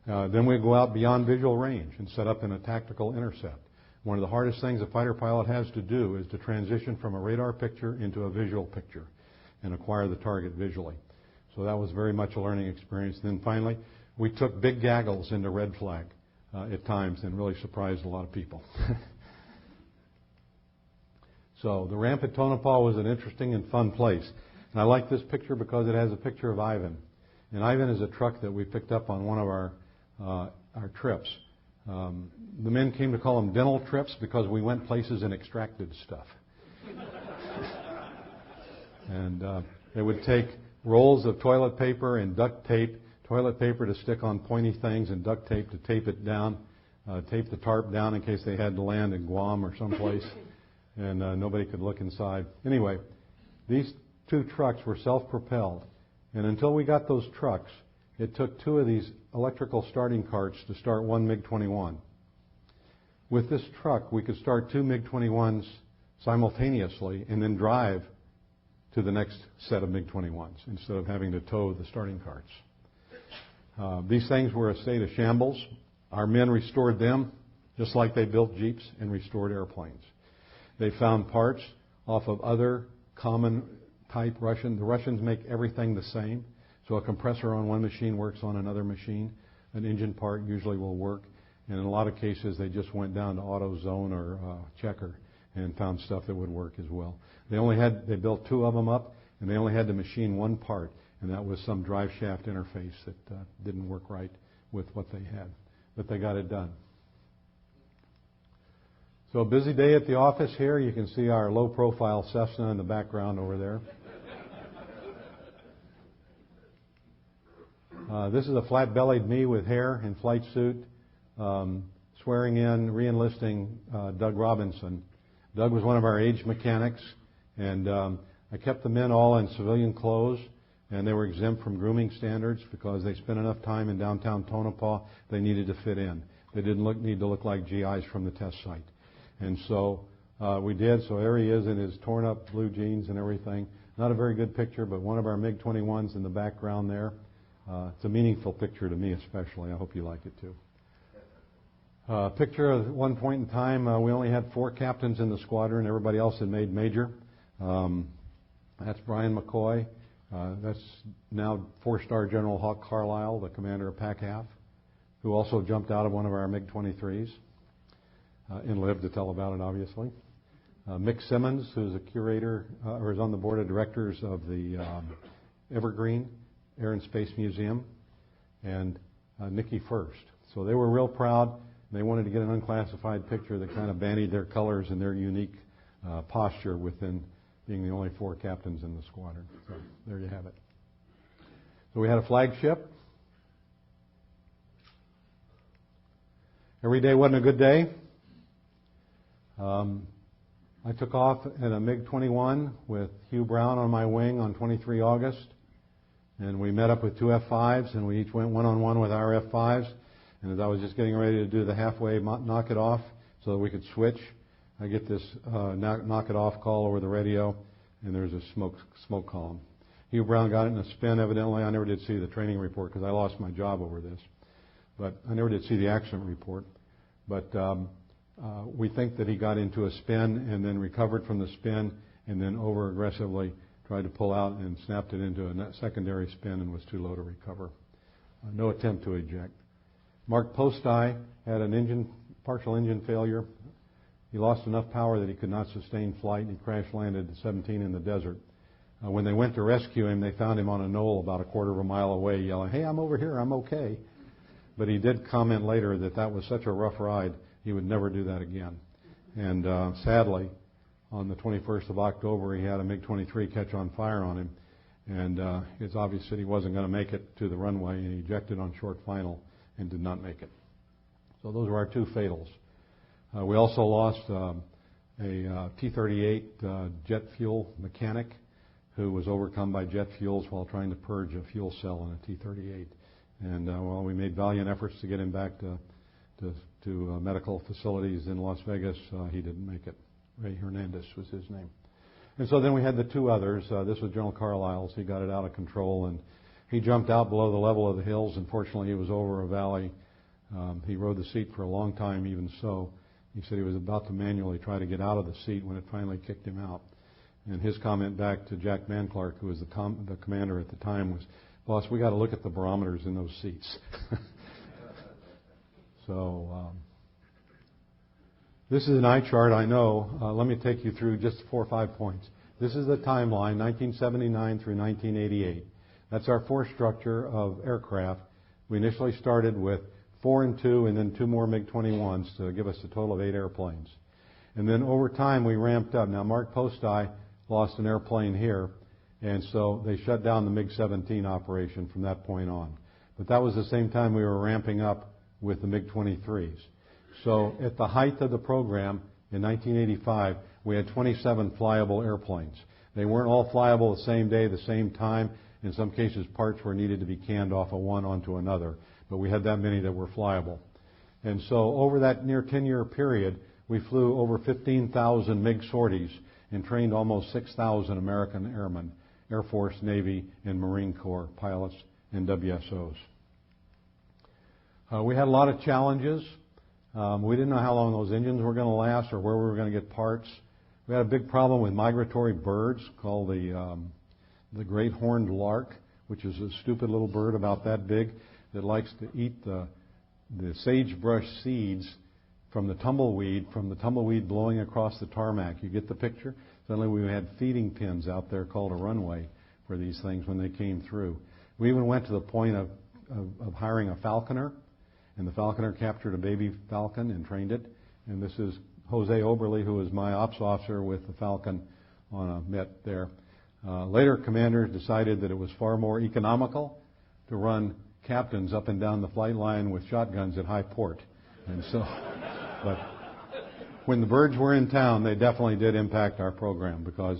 Then we go out beyond visual range and set up in a tactical intercept. One of the hardest things a fighter pilot has to do is to transition from a radar picture into a visual picture and acquire the target visually. So that was very much a learning experience. Then finally, we took big gaggles into red flag at times and really surprised a lot of people. So the ramp at Tonopah was an interesting and fun place. And I like this picture because it has a picture of Ivan. And Ivan is a truck that we picked up on one of our trips. The men came to call them dental trips because we went places and extracted stuff. And they would take rolls of toilet paper and duct tape, toilet paper to stick on pointy things and duct tape to tape it down, tape the tarp down in case they had to land in Guam or someplace, and nobody could look inside. Anyway, these two trucks were self-propelled, and until we got those trucks, it took two of these electrical starting carts to start one MiG-21. With this truck, we could start two MiG-21s simultaneously and then drive to the next set of MiG-21s instead of having to tow the starting carts. These things were a state of shambles. Our men restored them just like they built Jeeps and restored airplanes. They found parts off of other common type Russian. The Russians make everything the same. So a compressor on one machine works on another machine. An engine part usually will work. And in a lot of cases, they just went down to AutoZone or Checker and found stuff that would work as well. They built two of them up, and they only had to machine one part, and that was some drive shaft interface that didn't work right with what they had. But they got it done. So a busy day at the office here. You can see our low-profile Cessna in the background over there. This is a flat-bellied me with hair and flight suit, swearing in, re-enlisting Doug Robinson. Doug was one of our age mechanics, and I kept the men all in civilian clothes, and they were exempt from grooming standards because they spent enough time in downtown Tonopah, they needed to fit in. They didn't need to look like GIs from the test site. And so we did, so there he is in his torn-up blue jeans and everything. Not a very good picture, but one of our MiG-21s in the background there. It's a meaningful picture to me especially. I hope you like it too. Picture of one point in time, we only had 4 captains in the squadron. Everybody else had made major. That's Brian McCoy. That's now 4-star General Hawk Carlisle, the commander of Pack Half, who also jumped out of one of our MiG-23s and lived to tell about it, obviously. Mick Simmons, who's a curator, or is on the board of directors of the Evergreen Air and Space Museum, and Nikki First. So they were real proud. They wanted to get an unclassified picture that kind of bandied their colors and their unique posture within being the only 4 captains in the squadron. So there you have it. So we had a flagship. Every day wasn't a good day. I took off in a MiG-21 with Hugh Brown on my wing on 23 August. And we met up with 2 F-5s, and we each went one-on-one with our F-5s. And as I was just getting ready to do the halfway knock it off so that we could switch, I get this knock it off call over the radio, and there's a smoke column. Hugh Brown got it in a spin, evidently. I never did see the training report because I lost my job over this. But I never did see the accident report. But we think that he got into a spin and then recovered from the spin and then over-aggressively tried to pull out and snapped it into a secondary spin and was too low to recover. No attempt to eject. Mark Postai had an partial engine failure. He lost enough power that he could not sustain flight, and he crash-landed at 17 in the desert. When they went to rescue him, they found him on a knoll about a quarter of a mile away yelling, "Hey, I'm over here, I'm okay." But he did comment later that was such a rough ride, he would never do that again. And sadly, on the 21st of October, he had a MiG-23 catch on fire on him. And it's obvious that he wasn't going to make it to the runway, and he ejected on short final and did not make it. So those were our two fatals. We also lost a T-38 jet fuel mechanic who was overcome by jet fuels while trying to purge a fuel cell in a T-38. And while we made valiant efforts to get him back to medical facilities in Las Vegas, he didn't make it. Ray Hernandez was his name. And so then we had the two others. This was General Carlisle's. He got it out of control, and he jumped out below the level of the hills. Unfortunately, he was over a valley. He rode the seat for a long time, even so. He said he was about to manually try to get out of the seat when it finally kicked him out. And his comment back to Jack Manclark, who was the commander at the time, was, "Boss, we got to look at the barometers in those seats." So this is an eye chart, I know. Let me take you through just 4 or 5 points. This is the timeline, 1979 through 1988. That's our force structure of aircraft. We initially started with 4 and 2 and then 2 more MiG-21s to give us a total of 8 airplanes. And then over time we ramped up. Now Mark Postai lost an airplane here, and so they shut down the MiG-17 operation from that point on. But that was the same time we were ramping up with the MiG-23s. So at the height of the program in 1985, we had 27 flyable airplanes. They weren't all flyable the same day, the same time. In some cases, parts were needed to be canned off of one onto another. But we had that many that were flyable. And so over that near 10-year period, we flew over 15,000 MiG sorties and trained almost 6,000 American airmen, Air Force, Navy, and Marine Corps pilots and WSOs. We had a lot of challenges. We didn't know how long those engines were going to last or where we were going to get parts. We had a big problem with migratory birds called the great horned lark, which is a stupid little bird about that big that likes to eat the sagebrush seeds from the tumbleweed blowing across the tarmac. You get the picture? Suddenly we had feeding pins out there called a runway for these things when they came through. We even went to the point of hiring a falconer, and the falconer captured a baby falcon and trained it. And this is Jose Oberly, who was my ops officer with the falcon on a Met there. Later, commanders decided that it was far more economical to run captains up and down the flight line with shotguns at high port. And so, but when the birds were in town, they definitely did impact our program because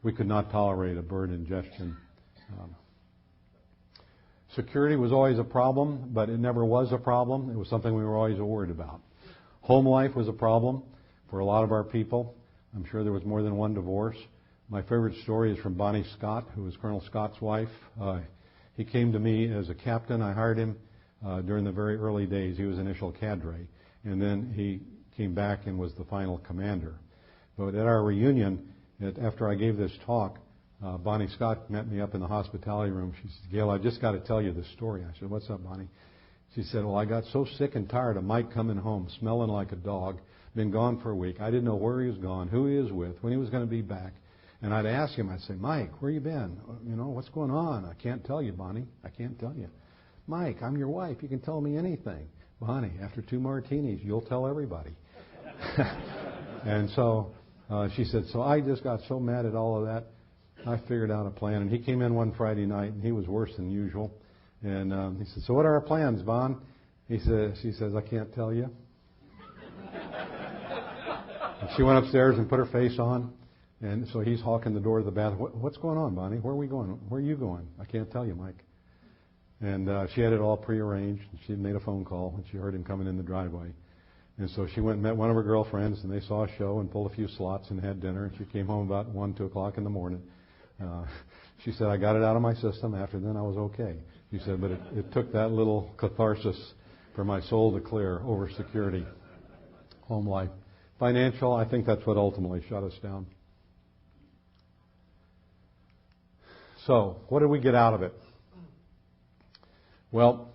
we could not tolerate a bird ingestion. Security was always a problem, but it never was a problem. It was something we were always worried about. Home life was a problem for a lot of our people. I'm sure there was more than one divorce. My favorite story is from Bonnie Scott, who was Colonel Scott's wife. He came to me as a captain. I hired him during the very early days. He was initial cadre. And then he came back and was the final commander. But at our reunion, after I gave this talk, Bonnie Scott met me up in the hospitality room. She said, "Gail, I just got to tell you this story." I said, "What's up, Bonnie?" She said, "Well, I got so sick and tired of Mike coming home smelling like a dog, been gone for a week. I didn't know where he was gone, who he was with, when he was going to be back. And I'd ask him, I'd say, 'Mike, where you been? You know, what's going on?' 'I can't tell you, Bonnie. I can't tell you.' 'Mike, I'm your wife. You can tell me anything.' 'Bonnie, after 2 martinis, you'll tell everybody.'" And so she said, so I just got so mad at all of that, I figured out a plan. And he came in one Friday night, and he was worse than usual. And he said, "So what are our plans, Bon?" She says, "I can't tell you." And she went upstairs and put her face on. And so he's hawking the door to the bathroom. "What's going on, Bonnie? Where are we going? Where are you going?" "I can't tell you, Mike." And she had it all prearranged. She had made a phone call, and she heard him coming in the driveway. And so she went and met one of her girlfriends, and they saw a show and pulled a few slots and had dinner. And she came home about 1, 2 o'clock in the morning. She said, "I got it out of my system. After then, I was okay." She said, but it took that little catharsis for my soul to clear over security. Home life. Financial, I think that's what ultimately shut us down. So, what did we get out of it? Well,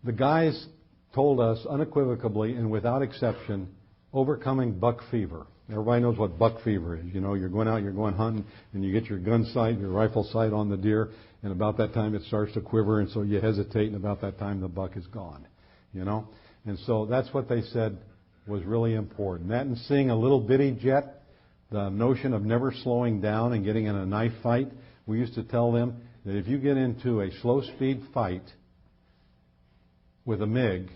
the guys told us unequivocally and without exception, overcoming buck fever. Everybody knows what buck fever is. You know, you're going out, you're going hunting, and you get your gun sight, your rifle sight on the deer, and about that time it starts to quiver, and so you hesitate, and about that time the buck is gone. You know? And so that's what they said was really important. That and seeing a little bitty jet, the notion of never slowing down and getting in a knife fight. We used to tell them that if you get into a slow-speed fight with a MiG,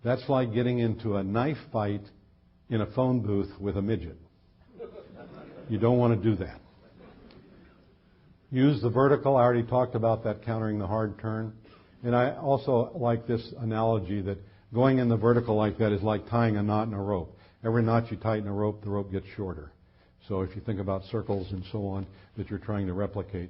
that's like getting into a knife fight in a phone booth with a midget. You don't want to do that. Use the vertical. I already talked about that, countering the hard turn. And I also like this analogy that going in the vertical like that is like tying a knot in a rope. Every knot you tighten a rope, the rope gets shorter. So if you think about circles and so on that you're trying to replicate,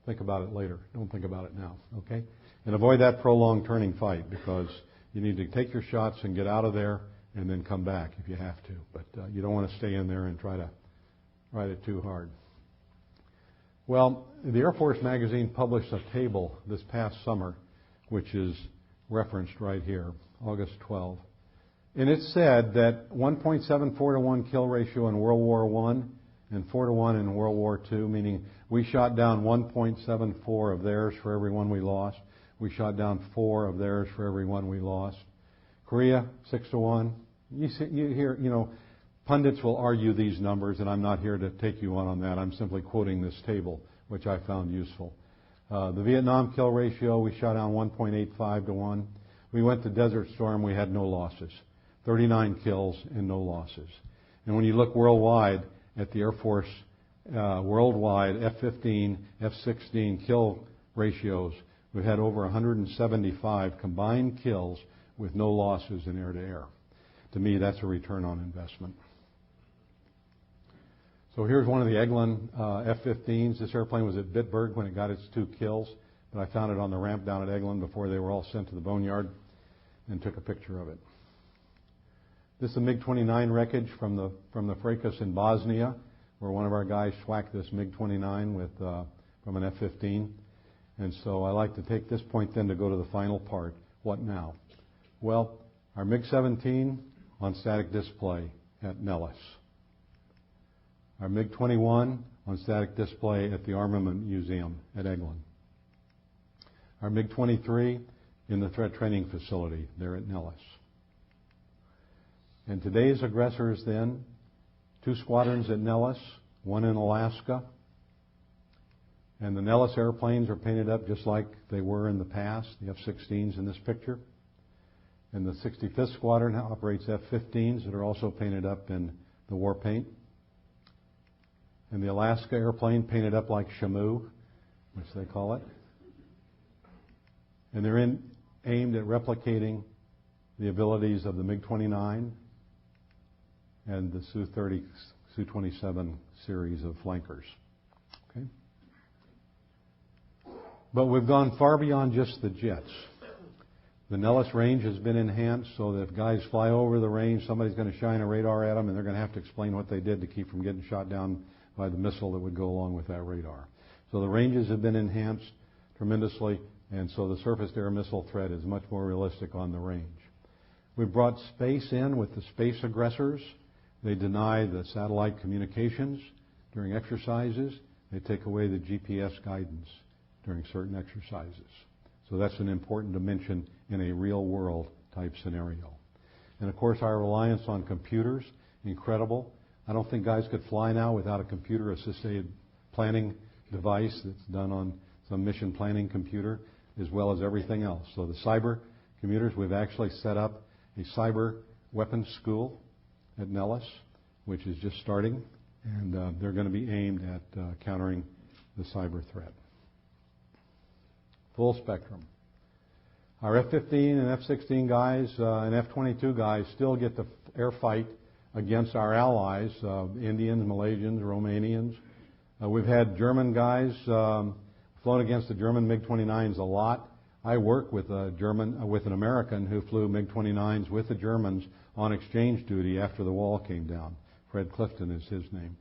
think about it later. Don't think about it now, okay? And avoid that prolonged turning fight, because you need to take your shots and get out of there and then come back if you have to. But you don't want to stay in there and try to ride it too hard. Well, the Air Force magazine published a table this past summer, which is referenced right here, August 12. And it said that 1.74 to 1 kill ratio in World War I and 4 to 1 in World War II, meaning we shot down 1.74 of theirs for every one we lost. We shot down 4 of theirs for every one we lost. Korea, 6 to 1. You hear, pundits will argue these numbers, and I'm not here to take you on that. I'm simply quoting this table, which I found useful. The Vietnam kill ratio, we shot down 1.85 to 1. We went to Desert Storm, we had no losses. 39 kills and no losses. And when you look worldwide at the Air Force worldwide F-15, F-16 kill ratios, we've had over 175 combined kills with no losses in air-to-air. To me, that's a return on investment. So here's one of the Eglin F-15s. This airplane was at Bitburg when it got its 2 kills, but I found it on the ramp down at Eglin before they were all sent to the boneyard and took a picture of it. This is a MiG-29 wreckage from the fracas in Bosnia, where one of our guys thwacked this MiG-29 from an F-15. And so I like to take this point then to go to the final part. What now? Well, our MiG-17 on static display at Nellis. Our MiG-21 on static display at the Armament Museum at Eglin. Our MiG-23 in the Threat Training Facility there at Nellis. And today's aggressors then, 2 squadrons at Nellis, 1 in Alaska. And the Nellis airplanes are painted up just like they were in the past, the F-16s in this picture. And the 65th Squadron operates F-15s that are also painted up in the war paint. And the Alaska airplane painted up like Shamu, which they call it. And they're aimed at replicating the abilities of the MiG-29 and the Su-30, Su-27 series of flankers. Okay? But we've gone far beyond just the jets. The Nellis range has been enhanced so that if guys fly over the range, somebody's going to shine a radar at them and they're going to have to explain what they did to keep from getting shot down by the missile that would go along with that radar. So the ranges have been enhanced tremendously, and so the surface-to-air missile threat is much more realistic on the range. We've brought space in with the space aggressors. They deny the satellite communications during exercises. They take away the GPS guidance during certain exercises. So that's an important dimension in a real-world type scenario. And of course, our reliance on computers, incredible. I don't think guys could fly now without a computer-assisted planning device that's done on some mission planning computer, as well as everything else. So the cyber commuters, we've actually set up a cyber weapons school at Nellis, which is just starting, and they're going to be aimed at countering the cyber threat. Full spectrum. Our F-15 and F-16 guys and F-22 guys still get the air fight against our allies, Indians, Malaysians, Romanians. We've had German guys flown against the German MiG-29s a lot. I work with an American who flew MiG-29s with the Germans on exchange duty after the wall came down. Fred Clifton is his name.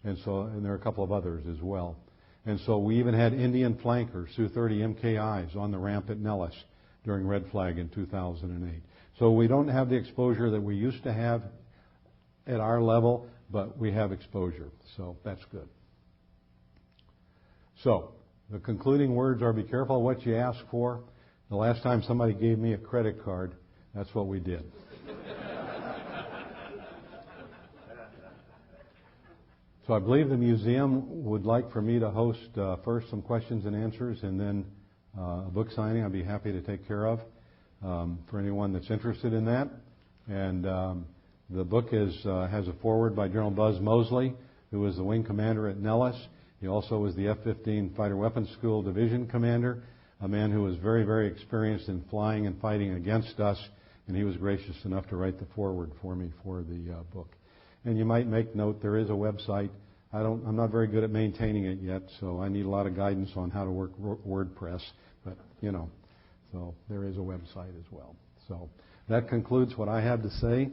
And there are a couple of others as well. And so we even had Indian flankers, Su-30 MKIs, on the ramp at Nellis during Red Flag in 2008. So we don't have the exposure that we used to have at our level, but we have exposure. So that's good. So the concluding words are: be careful what you ask for. The last time somebody gave me a credit card, that's what we did. So I believe the museum would like for me to host first some questions and answers and then a book signing I'd be happy to take care of for anyone that's interested in that. And the book has a foreword by General Buzz Mosley, who was the wing commander at Nellis. He also was the F-15 Fighter Weapons School Division commander, a man who was very, very experienced in flying and fighting against us, and he was gracious enough to write the foreword for me for the book. And you might make note there is a website. I'm not very good at maintaining it yet, so I need a lot of guidance on how to work WordPress. But so there is a website as well. So that concludes what I have to say.